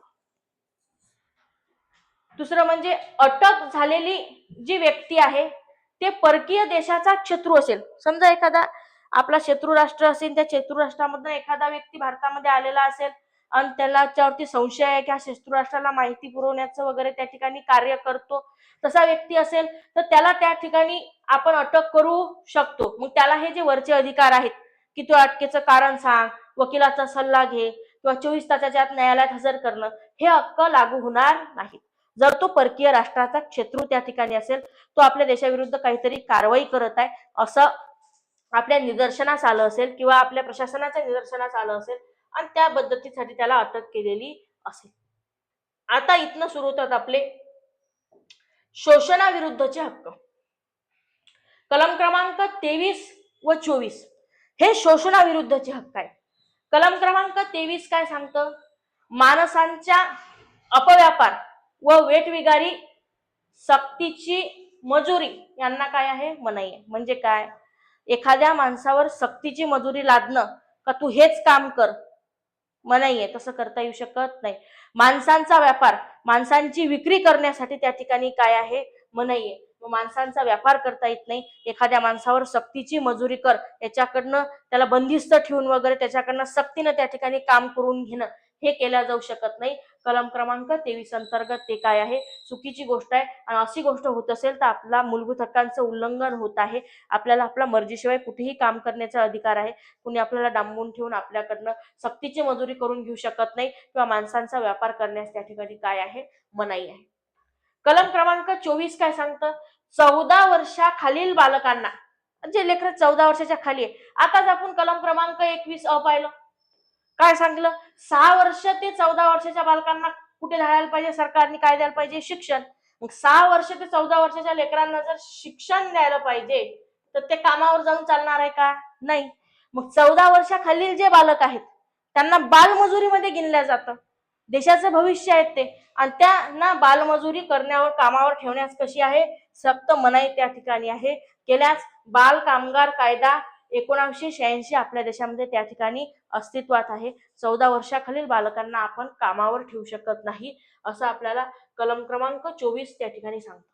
Speaker 1: दुसरं म्हणजे अटक झालेली जी व्यक्ती आहे ते परकीय देशाचा शत्रू असेल. समजा एखादा आपला शत्रू राष्ट्र असेल, त्या शत्रू राष्ट्रामधून एखादा व्यक्ती भारतामध्ये आलेला असेल आणि त्याच्यावरती संशय आहे की हा शत्रू राष्ट्राला माहिती पुरवण्याचं वगैरे त्या ठिकाणी कार्य करतो, तसा व्यक्ती असेल तर त्याला त्या ठिकाणी आपण अटक करू शकतो. मग त्याला हे जे वरचे अधिकार आहेत की तू अटकेचं कारण सांग, वकिलाचा सल्ला घे किंवा 24 तासाच्या आत न्यायालयात हजर करणं, हे हक्क लागू होणार नाही. जर तो परकीय राष्ट्राचा शत्रू त्या ठिकाणी असेल, तो आपल्या देशाविरुद्ध काहीतरी कारवाई करत आहे असं आपल्या निदर्शनास आलं असेल किंवा आपल्या प्रशासनाच्या निदर्शनास आलं असेल आणि त्या पद्धतीसाठी त्याला अटक केलेली असेल. आता इथनं सुरू होतात आपले शोषणाविरुद्धचे हक्क. कलम क्रमांक 23 व 24 हे शोषणाविरुद्धचे हक्क आहे. कलम क्रमांक 23 काय सांगतं? माणसांच्या अपव्यापार व वेठबिगारी, सक्तीची मजुरी यांना काय आहे? मनाई आहे. म्हणजे काय? एखाद्या माणसावर सक्तीची मजुरी लादणं का तू हेच काम कर, मनाई आहे, तसं करता येऊ शकत नाही. माणसांचा व्यापार, माणसांची विक्री करण्यासाठी त्या ठिकाणी काय आहे? मनाई आहे. माणसांचा व्यापार करता येत नाही. एखाद्या माणसावर सक्तीची मजुरी कर, याच्याकडनं त्याला बंदिस्त ठेवून वगैरे त्याच्याकडनं सक्तीनं त्या ठिकाणी काम करून घेणं हे केल्या जाऊ शकत नाही. कलम क्रमांक 23 अंतर्गत ते काय आहे, चुकीची गोष्ट आहे. आणि अशी गोष्ट होत असेल तर आपला मूलभूत हक्कांचं उल्लंघन होत आहे. आपल्याला आपल्या मर्जीशिवाय कुठेही काम करण्याचा अधिकार आहे. कुणी आपल्याला डांबून ठेवून आपल्याकडनं सक्तीची मजुरी करून घेऊ शकत नाही किंवा माणसांचा व्यापार करण्यास त्या ठिकाणी काय आहे, मनाई आहे. कलम क्रमांक 24 काय सांगतं, 14 वर्षाखालील बालकांना, जे लेकरं 14 वर्षाच्या खाली आहे. आताच आपण कलम क्रमांक 21 पाहिलं, काय सांगलं, 6 वर्ष ते 14 वर्षाच्या बालकांना कुठे द्यायला पाहिजे, सरकारने काय द्यायला पाहिजे, शिक्षण. मग 6 वर्ष ते 14 वर्षाच्या लेकरांना जर शिक्षण द्यायला पाहिजे तर ते कामावर जाऊन चालणार आहे का, नाही. मग 14 वर्षाखालील जे बालक आहेत त्यांना बालमजुरीमध्ये गिनल्या जातं. देशाचं भविष्य आहेत ते, आणि त्यांना बालमजुरी करण्यावर, कामावर ठेवण्यास कशी आहे, सक्त मनाई त्या ठिकाणी आहे. केल्यास बाल कामगार कायदा 1986 आपल्या देशामध्ये त्या ठिकाणी अस्तित्वात आहे. 14 वर्षाखालील बालकांना आपण कामावर ठेवू शकत नाही, असं आपल्याला कलम क्रमांक 24 त्या ठिकाणी सांगतो.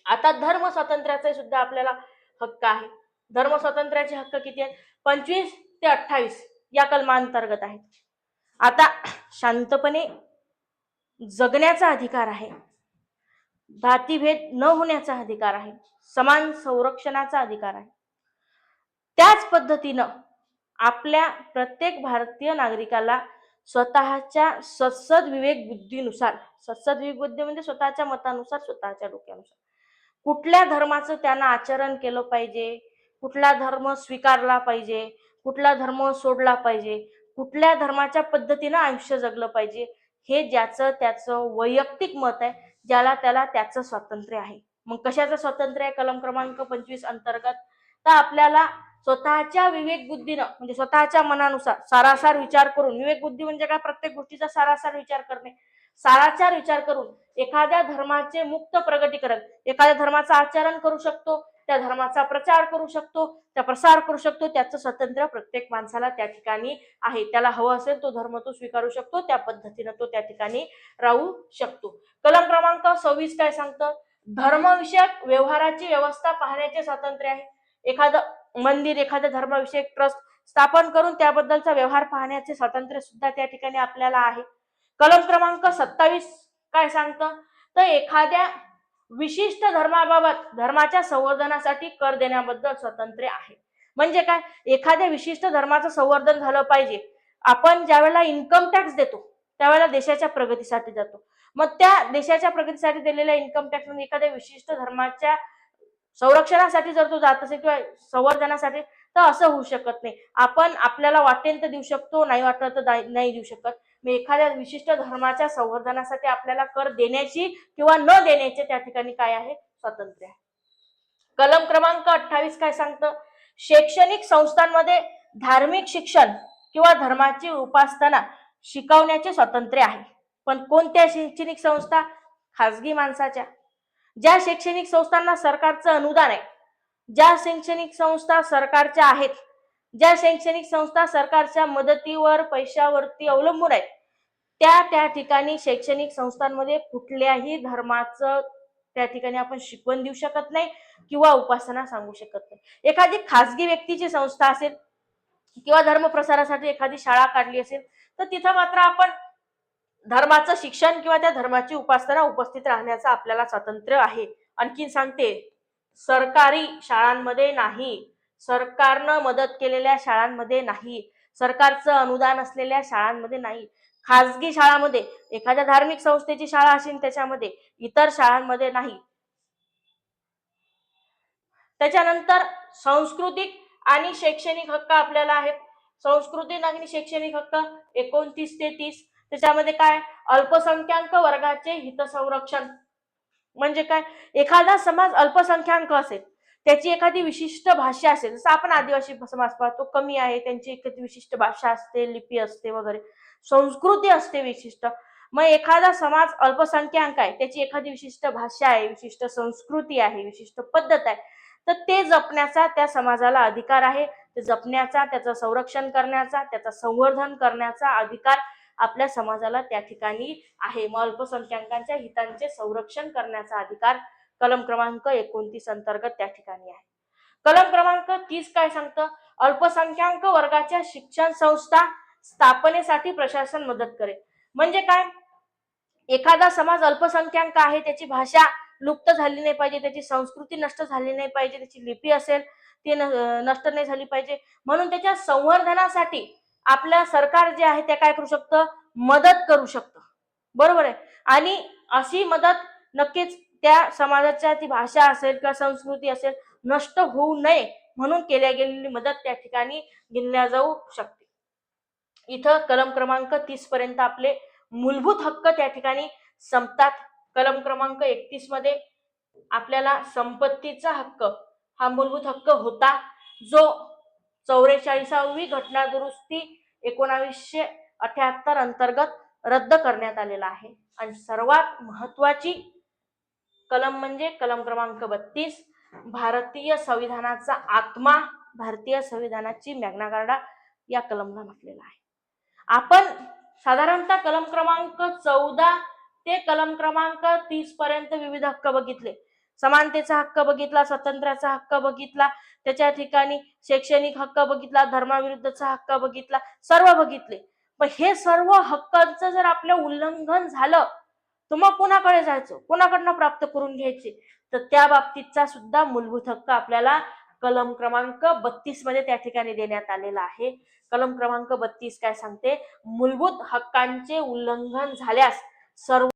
Speaker 1: आता धर्म स्वातंत्र्याचा सुद्धा आपल्याला हक्क आहे. धर्म स्वातंत्र्याचे हक्क किती आहेत, 25 ते 28 या कलमांतर्गत आहेत. आता शांतपणे जगण्याचा अधिकार आहे, जातीभेद न होण्याचा अधिकार आहे, समान संरक्षणाचा अधिकार आहे. त्याच पद्धतीनं आपल्या प्रत्येक भारतीय नागरिकाला स्वतःच्या सत्सद विवेक बुद्धीनुसार, सत्सद विवेक बुद्धी म्हणजे स्वतःच्या मतानुसार, स्वतःच्या डोक्यानुसार कुठल्या धर्माचं त्यानं आचरण केलं पाहिजे, कुठला धर्म स्वीकारला पाहिजे, कुठला धर्म सोडला पाहिजे, कुठल्या धर्माच्या पद्धतीनं आयुष्य जगलं पाहिजे, हे ज्याचं त्याचं वैयक्तिक मत आहे, ज्याला त्याला त्याचं स्वातंत्र्य आहे. मग कशाचं स्वातंत्र्य आहे कलम क्रमांक 25 अंतर्गत, तर आपल्याला स्वतःच्या विवेक बुद्धीनं म्हणजे स्वतःच्या मनानुसार सारासार विचार करून, विवेक बुद्धी म्हणजे काय, प्रत्येक गोष्टीचा सारासार विचार करणे, साराचार विचार करून एखाद्या धर्माचे मुक्त प्रगटीकरण, एखाद्या धर्माचं आचरण करू शकतो, त्या धर्माचा प्रचार करू शकतो, त्या प्रसार करू शकतो. त्याचं स्वातंत्र्य प्रत्येक माणसाला त्या ठिकाणी आहे. त्याला हवं असेल तो धर्म तो स्वीकारू शकतो, त्या पद्धतीनं तो त्या ठिकाणी राहू शकतो. कलम क्रमांक 26 काय सांगतं, धर्मविषयक व्यवहाराची व्यवस्था पाहण्याचे स्वातंत्र्य आहे. एखादं मंदिर, एखाद्या धर्मविषयक ट्रस्ट स्थापन करून त्याबद्दलचा व्यवहार पाहण्याचे स्वातंत्र्य सुद्धा त्या ठिकाणी आपल्याला आहे. कलम क्रमांक 27 काय सांगतं, तर एखाद्या विशिष्ट धर्माबाबत धर्माच्या संवर्धनासाठी कर देण्याबद्दल स्वातंत्र्य आहे. म्हणजे काय, एखाद्या विशिष्ट धर्माचं संवर्धन झालं पाहिजे. आपण ज्यावेळेला इन्कम टॅक्स देतो त्यावेळेला देशाच्या प्रगतीसाठी जातो. मग त्या देशाच्या प्रगतीसाठी दिलेल्या इन्कम टॅक्स मध्ये एखाद्या विशिष्ट धर्माच्या संरक्षणासाठी जर तो जात असेल किंवा संवर्धनासाठी, तर असं होऊ शकत नाही. आपण आपल्याला वाटेल तर देऊ शकतो, नाही वाटलं तर नाही देऊ शकत. मग एखाद्या विशिष्ट धर्माच्या संवर्धनासाठी आपल्याला कर देण्याची किंवा न देण्याचे त्या ठिकाणी काय आहे, स्वातंत्र्य आहे. कलम क्रमांक 28 काय सांगतं, शैक्षणिक संस्थांमध्ये धार्मिक शिक्षण किंवा धर्माची उपासना शिकवण्याचे स्वातंत्र्य आहे. पण कोणत्या शैक्षणिक संस्था, खाजगी माणसाच्या. ज्या शैक्षणिक संस्थांना सरकारचं अनुदान आहे, ज्या शैक्षणिक संस्था सरकारच्या आहेत, ज्या शैक्षणिक संस्था सरकारच्या मदतीवर, पैशावरती अवलंबून आहेत, त्या ठिकाणी शैक्षणिक संस्थांमध्ये कुठल्याही धर्माचं त्या ठिकाणी आपण शिकवण देऊ शकत नाही किंवा उपासना सांगू शकत नाही. एखादी खाजगी व्यक्तीची संस्था असेल किंवा धर्म प्रसारासाठी एखादी शाळा काढली असेल, तर तिथं मात्र आपण धर्माचं शिक्षण किंवा त्या धर्माची उपासना उपस्थित राहण्याचं आपल्याला स्वातंत्र्य आहे. आणखी सांगते, सरकारी शाळांमध्ये नाही, सरकारनं मदत केलेल्या शाळांमध्ये नाही, सरकारचं अनुदान असलेल्या शाळांमध्ये नाही, खाजगी शाळांमध्ये, एखाद्या धार्मिक संस्थेची शाळा असेल त्याच्यामध्ये, इतर शाळांमध्ये नाही. त्याच्यानंतर सांस्कृतिक आणि शैक्षणिक हक्क आपल्याला आहेत. सांस्कृतिक आणि शैक्षणिक हक्क 29 ते 30. त्याच्यामध्ये काय, अल्पसंख्याक वर्गाचे हितसंरक्षण. म्हणजे काय, एखादा समाज अल्पसंख्याक असेल, त्याची एखादी विशिष्ट भाषा असेल, जसं आपण आदिवासी समाज पाहतो, कमी आहे, त्यांची एखादी विशिष्ट भाषा असते, लिपी असते वगैरे, संस्कृती असते विशिष्ट. मग एखादा समाज अल्पसंख्याक आहे, त्याची एखादी विशिष्ट भाषा आहे, विशिष्ट संस्कृती आहे, विशिष्ट पद्धत आहे, तर ते जपण्याचा त्या समाजाला अधिकार आहे. ते जपण्याचा, त्याचं संरक्षण करण्याचा, त्याचं संवर्धन करण्याचा अधिकार आपल्या समाजाला त्या ठिकाणी आहे. मग अल्पसंख्याकांच्या हितांचे संरक्षण करण्याचा अधिकार कलम क्रमांक 29 अंतर्गत त्या ठिकाणी आहे. कलम क्रमांक 30 काय सांगतं? अल्पसंख्याक वर्गाच्या शिक्षण संस्था स्थापनेसाठी प्रशासन मदत करेल. म्हणजे काय? एखादा समाज अल्पसंख्याक आहे, त्याची भाषा लुप्त झाली नाही पाहिजे, त्याची संस्कृती नष्ट झाली नाही पाहिजे, त्याची लिपी असेल ती नष्ट नाही झाली पाहिजे, म्हणून त्याच्या संवर्धनासाठी आपलं सरकार जे आहे ते काय करू शकतं? मदत करू शकतं. बरोबर आहे. आणि अशी मदत नक्कीच त्या समाजाच्या ती भाषा असेल किंवा संस्कृती असेल नष्ट होऊ नये म्हणून केल्या गेलेली मदत त्या ठिकाणी गिनल्या जाऊ शकते. इथं कलम क्रमांक 30 पर्यंत आपले मूलभूत हक्क त्या ठिकाणी संपतात. कलम क्रमांक 31 मध्ये आपल्याला संपत्तीचा हक्क हा मूलभूत हक्क होता, जो 44वी घटना दुरुस्ती 1978 अंतर्गत रद्द करण्यात आलेला आहे. आणि सर्वात महत्वाची कलम म्हणजे कलम क्रमांक 32, भारतीय संविधानाचा आत्मा, भारतीय संविधानाची मॅग्ना कार्टा या कलमला म्हटलेला आहे. आपण साधारणतः कलम क्रमांक 14 ते कलम क्रमांक 30 पर्यंत विविध हक्क बघितले. समानतेचा हक्क बघितला, स्वातंत्र्याचा हक्क बघितला, त्याच्या ठिकाणी शैक्षणिक हक्क बघितला, धर्माविरुद्धचा हक्क बघितला, सर्व बघितले. पण हे सर्व हक्कांचं जर आपलं उल्लंघन झालं तर मग कोणाकडे जायचं, कोणाकडनं प्राप्त करून घ्यायचे? तर त्या बाबतीतचा सुद्धा मूलभूत हक्क आपल्याला कलम क्रमांक 32 मध्ये त्या ठिकाणी देण्यात आलेला आहे. कलम क्रमांक 32 काय सांगते? मूलभूत हक्कांचे उल्लंघन झाल्यास सर्व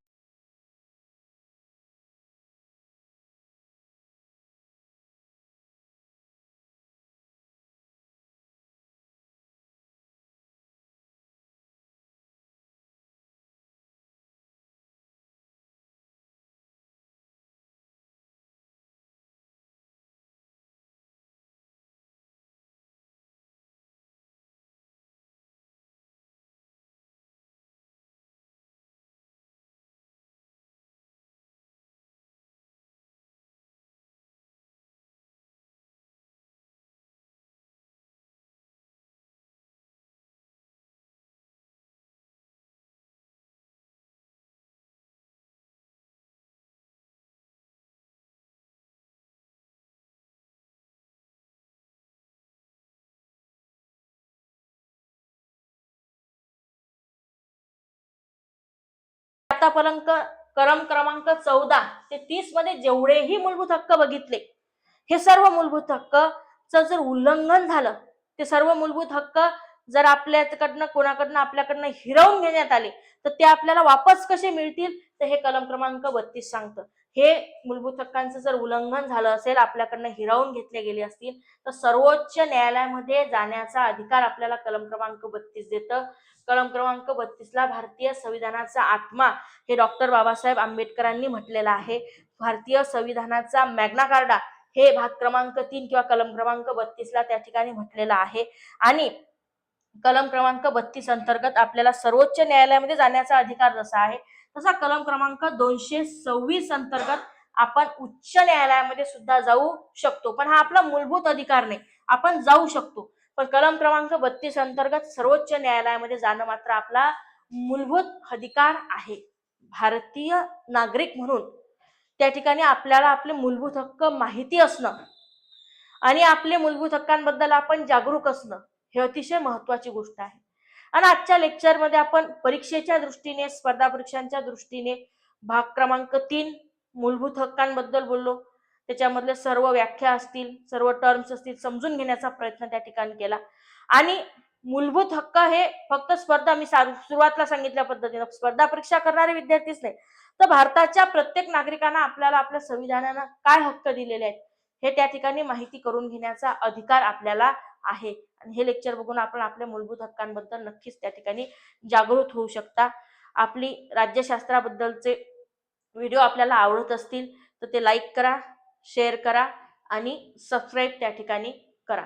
Speaker 1: आतापर्यंत कलम क्रमांक 14 ते 30 मध्ये जेवढेही मूलभूत हक्क बघितले, हे सर्व मूलभूत हक्कचं जर उल्लंघन झालं, ते सर्व मूलभूत हक्क जर आपल्याकडनं कोणाकडनं आपल्याकडनं हिरावून घेण्यात आले तर ते आपल्याला वापस कसे मिळतील? तर हे कलम क्रमांक 32 सांगतं. हे मूलभूत हक्कांचं जर उल्लंघन झालं असेल, आपल्याकडनं हिरावून घेतले गेले असतील, तर सर्वोच्च न्यायालयामध्ये जाण्याचा अधिकार आपल्याला कलम क्रमांक 32 देतं. कलम क्रमांक 32 ला भारतीय संविधानाचा आत्मा हे डॉक्टर बाबासाहेब आंबेडकरांनी म्हटलेलं आहे. भारतीय संविधानाचा मॅग्ना कार्टा हे भाग क्रमांक 3 किंवा कलम क्रमांक 32 ला त्या ठिकाणी म्हटलेलं आहे. आणि कलम क्रमांक 32 अंतर्गत आपल्याला सर्वोच्च न्यायालयामध्ये जाण्याचा अधिकार जसा आहे, तसा कलम क्रमांक 226 अंतर्गत आपण उच्च न्यायालयामध्ये सुद्धा जाऊ शकतो. पण हा आपला मूलभूत अधिकार नाही, आपण जाऊ शकतो. पण कलम क्रमांक 32 अंतर्गत सर्वोच्च न्यायालयामध्ये जाणं मात्र आपला मूलभूत अधिकार आहे. भारतीय नागरिक म्हणून त्या ठिकाणी आपल्याला आपले मूलभूत हक्क माहिती असणं आणि आपले मूलभूत हक्कांबद्दल आपण जागरूक असणं हे अतिशय महत्वाची गोष्ट आहे. आणि आजच्या लेक्चरमध्ये आपण परीक्षेच्या दृष्टीने, स्पर्धा परीक्षांच्या दृष्टीने भाग क्रमांक 3 मूलभूत हक्कांबद्दल बोललो. त्याच्यामधले सर्व व्याख्या असतील, सर्व टर्म्स असतील, समजून घेण्याचा प्रयत्न त्या ठिकाणी केला. आणि मूलभूत हक्क हे फक्त स्पर्धा, मी सुरुवातीला सांगितल्या पद्धतीने स्पर्धा परीक्षा करणारे विद्यार्थीच नाही, तर भारताच्या प्रत्येक नागरिकांना आपल्याला आपल्या संविधानानं काय हक्क दिलेले आहेत हे त्या ठिकाणी माहिती करून घेण्याचा अधिकार आपल्याला आहे. आणि हे लेक्चर बघून आपण आपल्या मूलभूत हक्कांबद्दल नक्कीच त्या ठिकाणी जागृत होऊ शकता. आपली राज्यशास्त्राबद्दलचे व्हिडिओ आपल्याला आवडत असतील तर ते लाईक करा, शेअर करा आणि सबस्क्राईब त्या ठिकाणी करा.